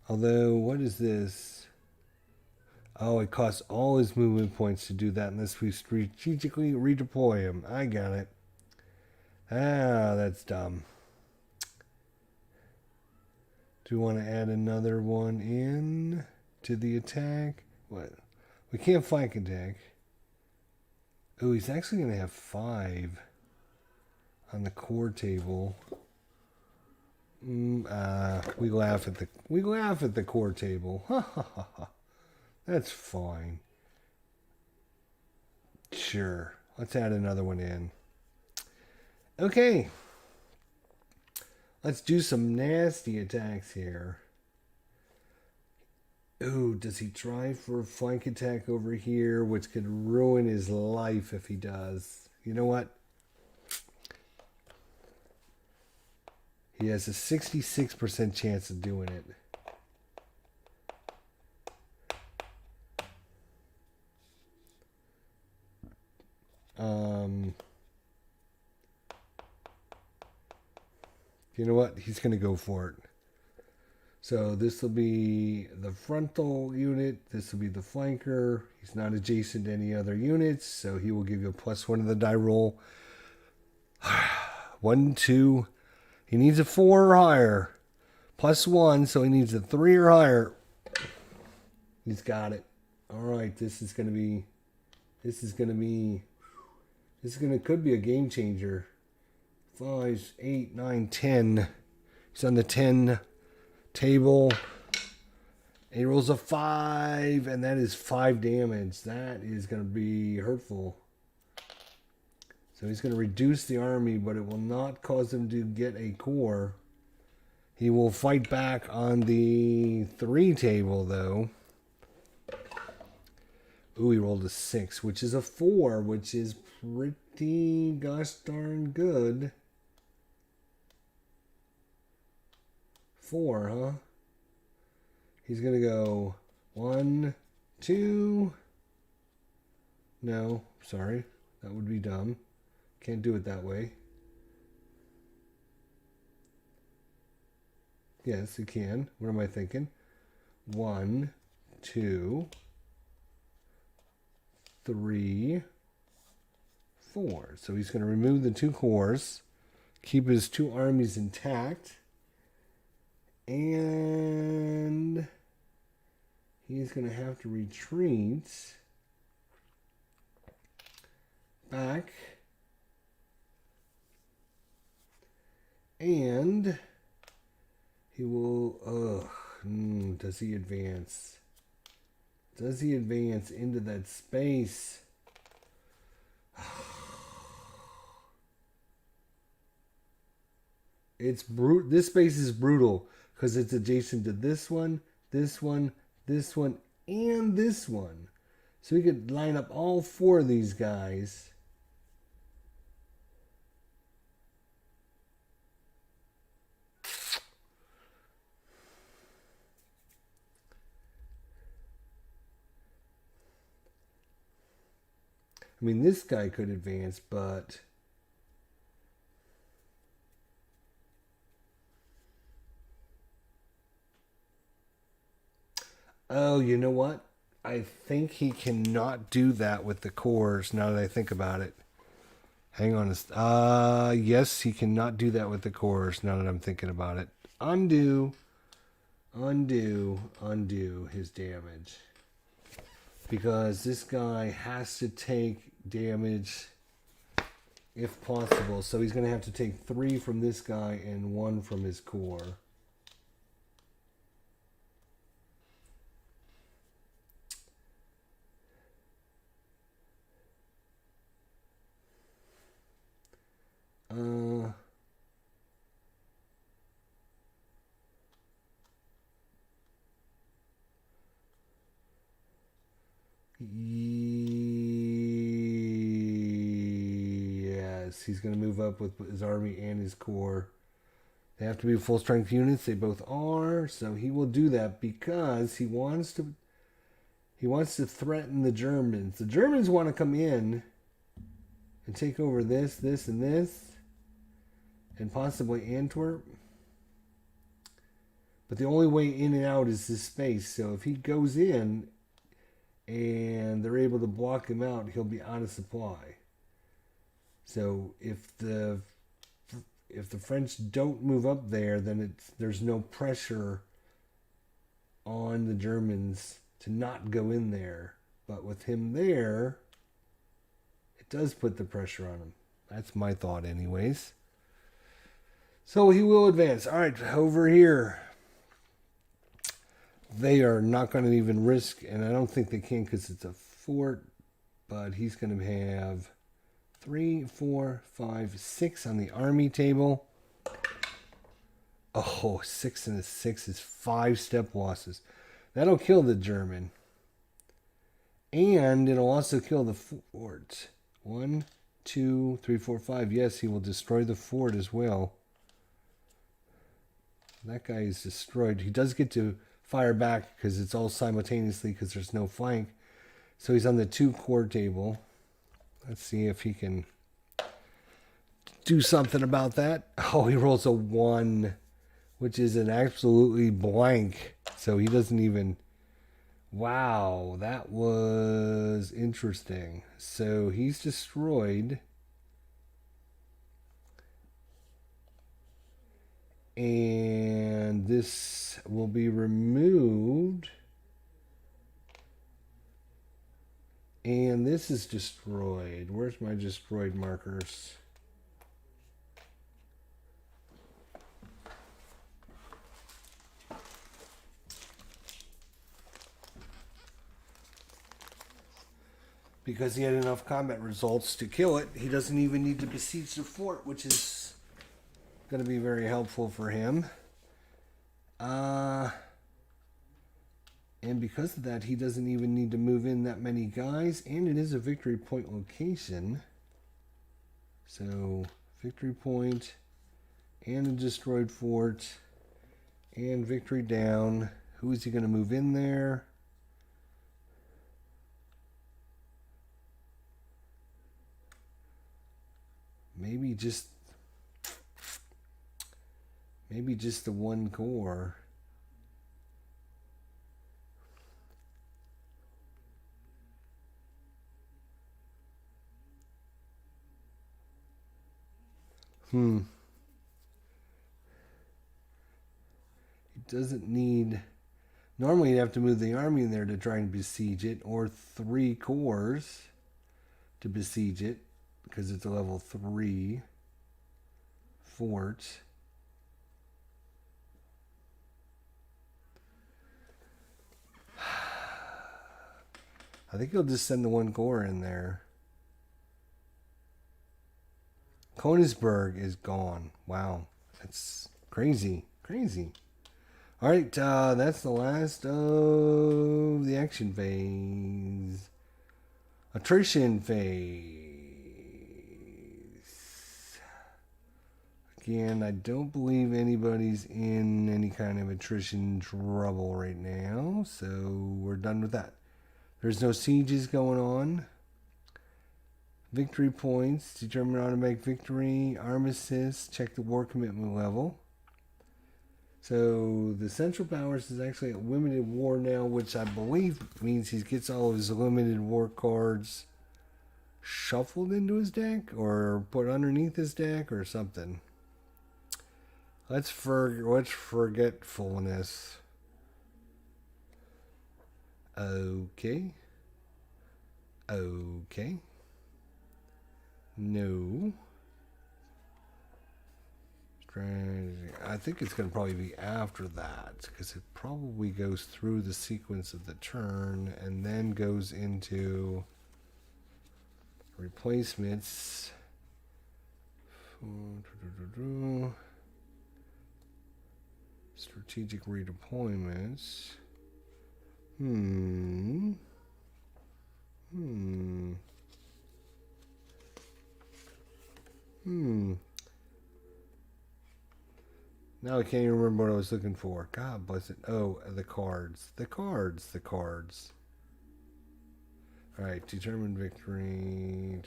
Although, what is this? Oh, it costs all his movement points to do that unless we strategically redeploy him. I got it. Ah, that's dumb. Do we want to add another one in to the attack? What? We can't flank attack. Oh, he's actually going to have 5 on the core table. We laugh at the core table. Ha ha ha ha. That's fine. Sure. Let's add another one in. Okay. Let's do some nasty attacks here. Ooh, does he try for a flank attack over here, which could ruin his life if he does? You know what? He has a 66% chance of doing it. You know what? He's going to go for it. So this will be the frontal unit. This will be the flanker. He's not adjacent to any other units, so he will give you a +1 to the die roll. 1, 2. He needs a 4 or higher. +1, so he needs a 3 or higher. He's got it. All right, this could be a game changer. 5, 8, 9, 10. He's on the 10 table. He rolls a 5, and that is 5 damage. That is going to be hurtful. So he's going to reduce the army, but it will not cause him to get a core. He will fight back on the 3 table, though. Ooh, he rolled a 6, which is a 4, which is pretty gosh darn good. 4, huh? He's going to go 1, 2. No, sorry. That would be dumb. Can't do it that way. Yes, you can. What am I thinking? 1, 2, 3, 4. So he's going to remove the 2 cores, keep his 2 armies intact, and he's going to have to retreat back, and he will, does he advance? Does he advance into that space? It's this space is brutal because it's adjacent to this one, this one, this one, and this one. So we could line up all 4 of these guys. I mean, this guy could advance, but oh, you know what? I think he cannot do that with the cores now that I think about it. Hang on. Yes, he cannot do that with the cores now that I'm thinking about it. Undo his damage. Because this guy has to take damage if possible. So he's going to have to take 3 from this guy and 1 from his core. Yes, he's going to move up with his army and his core. They have to be full strength units. They both are, so he will do that because he wants to threaten the Germans. The Germans want to come in and take over this, this, and this, and possibly Antwerp. But the only way in and out is this space. So if he goes in and they're able to block him out, he'll be out of supply. So if the French don't move up there, then there's no pressure on the Germans to not go in there. But with him there, it does put the pressure on him. That's my thought anyways. So he will advance. All right, over here. They are not going to even risk, and I don't think they can because it's a fort, but he's going to have 3, 4, 5, 6 on the army table. Oh, 6 and a 6 is 5 step losses. That'll kill the German. And it'll also kill the fort. 1, 2, 3, 4, 5. Yes, he will destroy the fort as well. That guy is destroyed. He does get to fire back because it's all simultaneously because there's no flank. So he's on the 2 core table. Let's see if he can do something about that. Oh, he rolls a 1, which is an absolutely blank. So he doesn't even... Wow, that was interesting. So he's destroyed. And this will be removed. And this is destroyed. Where's my destroyed markers? Because he had enough combat results to kill it, he doesn't even need to besiege the fort, which is going to be very helpful for him. And because of that, he doesn't even need to move in that many guys, and it is a victory point location. So, victory point, and a destroyed fort, and victory down. Who is he going to move in there? Maybe just the 1 core. He doesn't need... Normally you'd have to move the army in there to try and besiege it, or 3 cores to besiege it, because it's a level 3 fort. I think he'll just send the 1 core in there. Königsberg is gone. Wow. That's crazy. Crazy. All right. That's the last of the action phase. Attrition phase. Again, I don't believe anybody's in any kind of attrition trouble right now. So we're done with that. There's no sieges going on. Victory points, determine automatic victory, armistice, check the war commitment level. So the Central Powers is actually at limited war now, which I believe means he gets all of his limited war cards shuffled into his deck or put underneath his deck or something. Let's forgetfulness. Okay. No. Strategy. I think it's going to probably be after that because it probably goes through the sequence of the turn and then goes into replacements. Strategic redeployments. Now I can't even remember what I was looking for. God bless it. Oh, the cards. The cards. Alright, determine victory.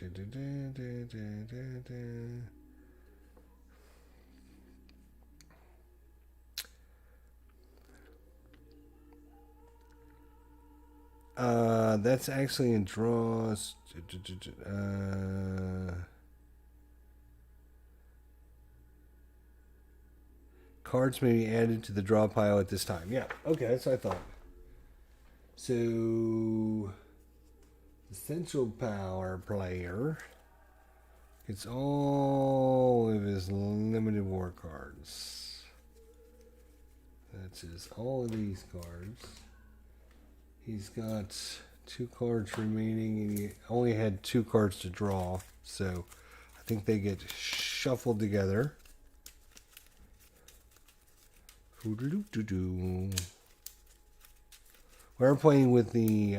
That's actually in draws. Cards may be added to the draw pile at this time. Yeah, okay, that's what I thought. So, the Central Power player It's all of his limited war cards. That's all of these cards. He's got 2 cards remaining, and he only had 2 cards to draw, so I think they get shuffled together. We're playing with the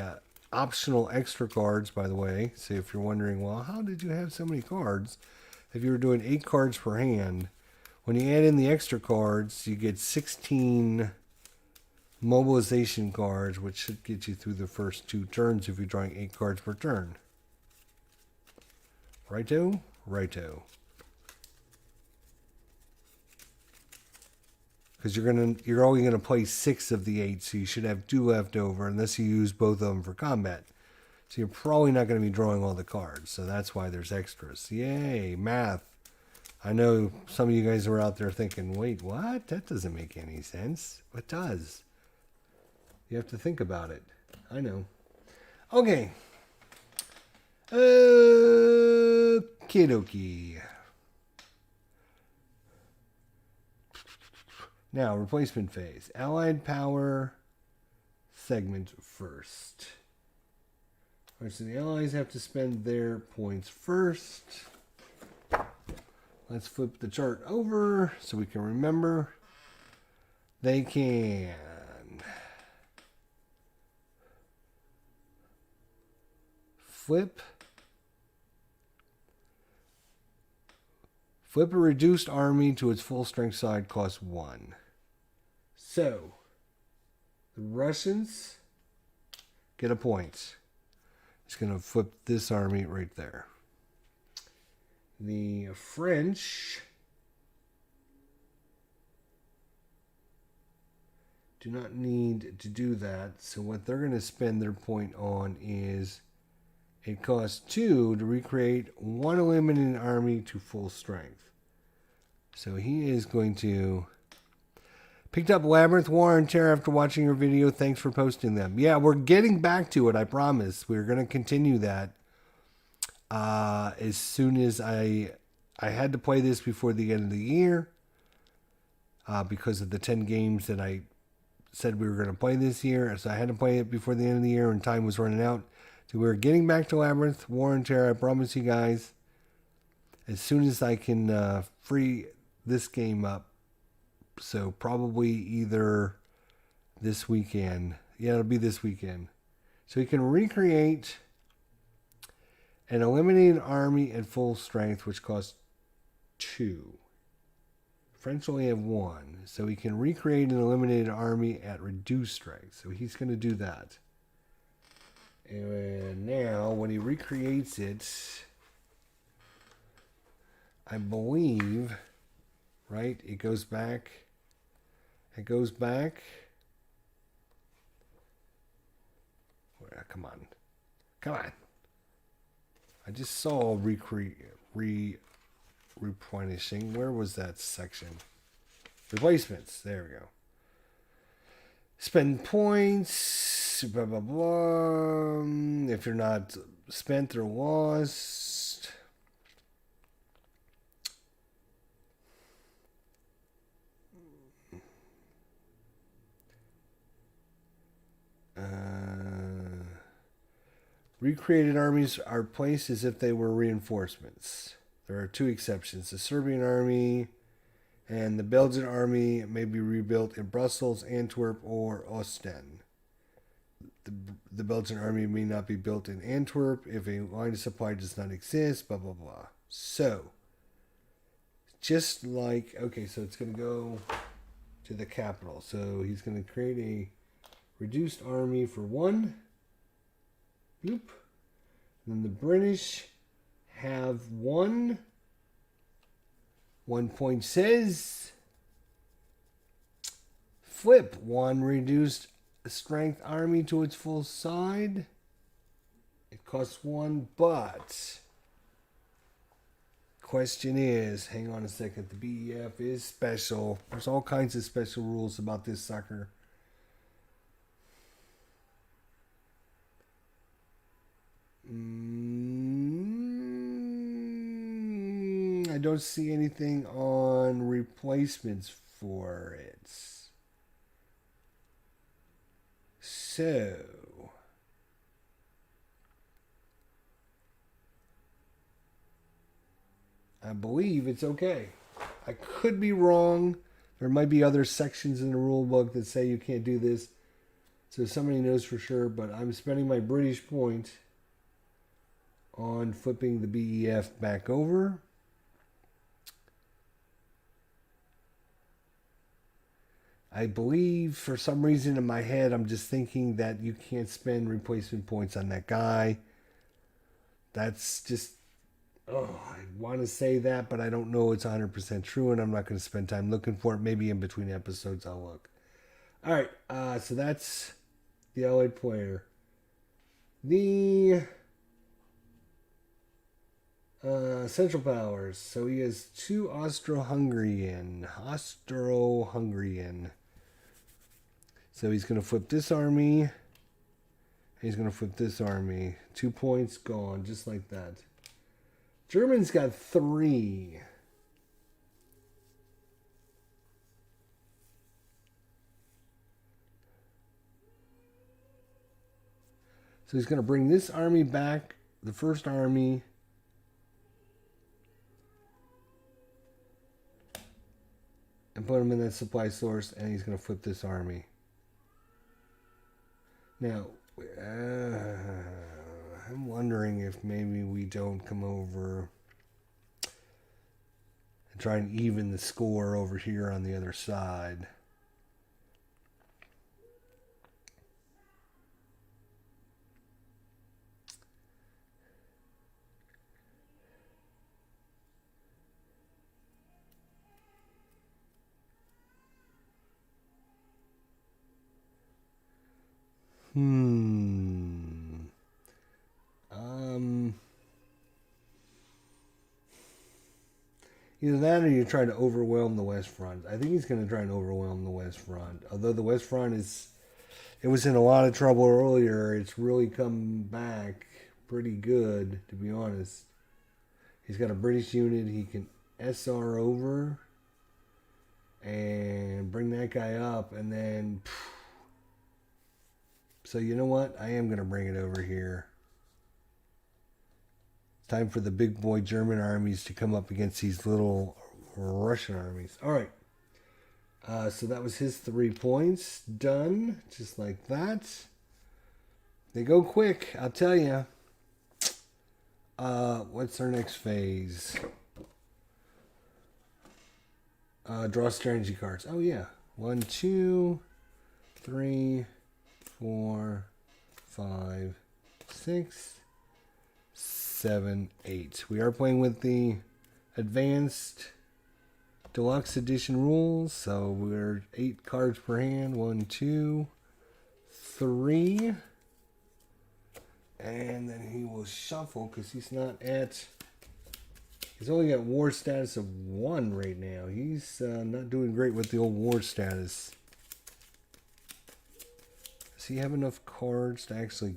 optional extra cards, by the way. So if you're wondering, well, how did you have so many cards? If you were doing 8 cards per hand, when you add in the extra cards, you get 16 mobilization cards, which should get you through the first 2 turns if you're drawing 8 cards per turn. Righto? Righto. Because you're only gonna play 6 of the 8, so you should have 2 left over unless you use both of them for combat. So you're probably not going to be drawing all the cards, so that's why there's extras. Yay, math. I know some of you guys are out there thinking, wait, what? That doesn't make any sense. It does. You have to think about it. I know. Okay. Okie dokie. Now, replacement phase. Allied power segment first. All right, so the allies have to spend their points first. Let's flip the chart over so we can remember. They can flip a reduced army to its full strength side, costs 1. So, the Russians get a point. It's going to flip this army right there. The French do not need to do that. So what they're going to spend their point on is it costs 2 to recreate 1 eliminated army to full strength. So he is going to... Picked up Labyrinth, War, and Terror after watching your video. Thanks for posting them. Yeah, we're getting back to it, I promise. We're going to continue that. As soon as I had to play this before the end of the year. Because of the 10 games that I said we were going to play this year. So I had to play it before the end of the year and time was running out. So we're getting back to Labyrinth, War, and Terror. I promise you guys. As soon as I can free this game up. So probably either this weekend. Yeah, it'll be this weekend. So you can recreate an eliminated army at full strength, which costs 2. French only have 1. So he can recreate an eliminated army at reduced strength. So he's going to do that. And now, when he recreates it, I believe, right, it goes back. It goes back. Come on. Come on. I just saw replenishing. Where was that section? Replacements. There we go. Spend points. Blah, blah, blah. If you're not spent or lost. Recreated armies are placed as if they were reinforcements. There are 2 exceptions. The Serbian army and the Belgian army may be rebuilt in Brussels, Antwerp, or Ostend. The Belgian army may not be built in Antwerp if a line of supply does not exist, blah, blah, blah. So, just like, okay, so it's going to go to the capital. So he's going to create a reduced army for 1. Bloop. And then the British have 1. 1 point says flip 1 reduced strength army to its full side. It costs 1, but question is, hang on a second, the BEF is special. There's all kinds of special rules about this sucker. don't see anything on replacements for it. So, I believe it's okay. I could be wrong. There might be other sections in the rule book that say you can't do this. So somebody knows for sure, but I'm spending my British point on flipping the BEF back over. I believe for some reason in my head, I'm just thinking that you can't spend replacement points on that guy. That's just, I want to say that, but I don't know it's 100% true, and I'm not going to spend time looking for it. Maybe in between episodes I'll look. All right, so that's the Allied player. The Central Powers. So he has 2 Austro-Hungarian. So he's going to flip this army. He's going to flip this army. 2 points gone, just like that. German's got 3. So he's going to bring this army back, the first army. And put him in that supply source, and he's going to flip this army. Now, I'm wondering if maybe we don't come over and try and even the score over here on the other side. Either that or you're trying to overwhelm the West Front. I think he's going to try and overwhelm the West Front. Although the West Front it was in a lot of trouble earlier. It's really come back pretty good, to be honest. He's got a British unit. He can SR over and bring that guy up. And then... So you know what? I am going to bring it over here. It's time for the big boy German armies to come up against these little Russian armies. All right. So that was his 3 points. Done. Just like that. They go quick, I'll tell you. What's our next phase? Draw strategy cards. Oh, yeah. 1, 2, 3... 4, 5, 6, 7, 8. We are playing with the advanced deluxe edition rules, so we're 8 cards per hand. 1, 2, 3. And then he will shuffle because he's not at... He's only got war status of 1 right now. He's not doing great with the old war status. Does he have enough cards to actually...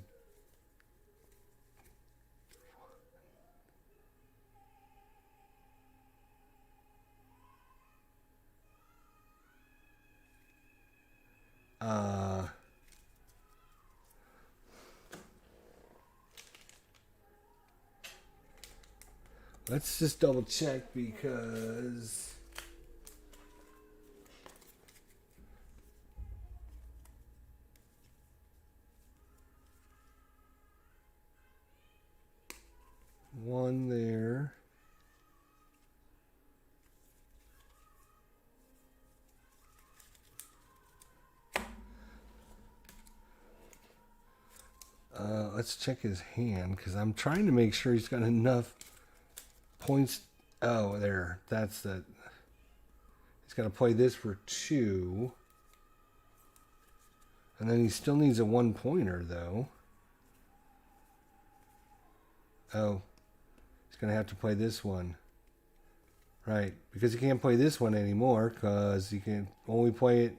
Let's just double check because... One there. Let's check his hand because I'm trying to make sure he's got enough points. Oh, there. That's the... He's got to play this for 2. And then he still needs a 1-pointer, though. Oh. He's going to have to play this one. Right. Because he can't play this one anymore because he can only play it...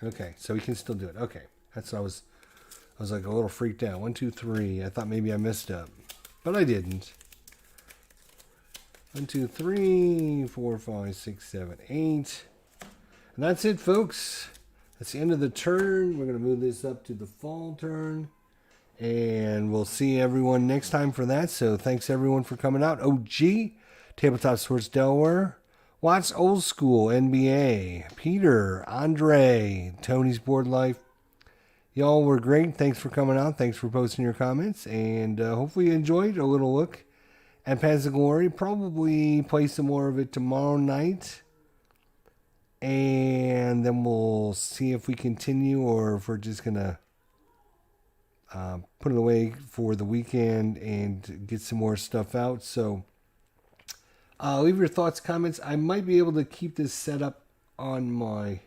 Okay. So he can still do it. Okay. That's what I was like a little freaked out. 1, 2, 3. I thought maybe I messed up. But I didn't. 1, 2, 3, 4, 5, 6, 7, 8. And that's it, folks. That's the end of the turn. We're going to move this up to the fall turn. And we'll see everyone next time for that. So thanks everyone for coming out. OG, Tabletop Sports Delaware, Watts Old School, NBA, Peter, Andre, Tony's Board Life. Y'all were great. Thanks for coming out. Thanks for posting your comments. And hopefully you enjoyed a little look at Paths of Glory. Probably play some more of it tomorrow night. And then we'll see if we continue or if we're just going to put it away for the weekend and get some more stuff out. So leave your thoughts, comments. I might be able to keep this set up on my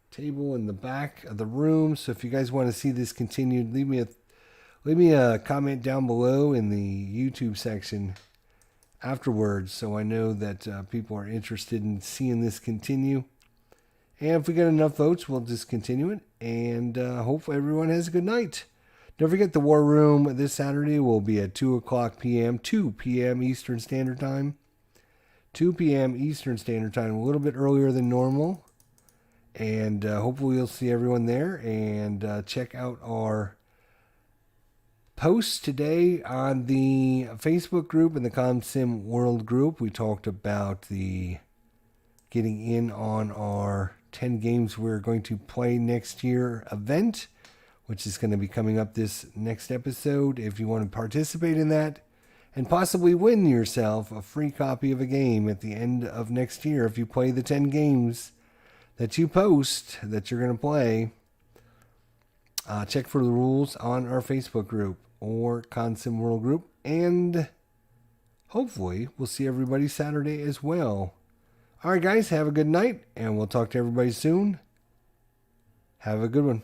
table in the back of the room. So if you guys want to see this continued, leave me a comment down below in the YouTube section afterwards, so I know that people are interested in seeing this continue. And if we get enough votes, we'll just continue it. And hopefully everyone has a good night. Don't forget the War Room this Saturday will be at 2 p.m. Eastern Standard Time. 2 p.m. Eastern Standard Time, a little bit earlier than normal. And hopefully you'll see everyone there. And check out our posts today on the Facebook group and the ConSim World group. We talked about the getting in on our 10 games we're going to play next year event, which is going to be coming up this next episode. If you want to participate in that and possibly win yourself a free copy of a game at the end of next year, if you play the 10 games that you post that you're going to play, check for the rules on our Facebook group or ConSim World group. And hopefully we'll see everybody Saturday as well. All right, guys, have a good night, and we'll talk to everybody soon. Have a good one.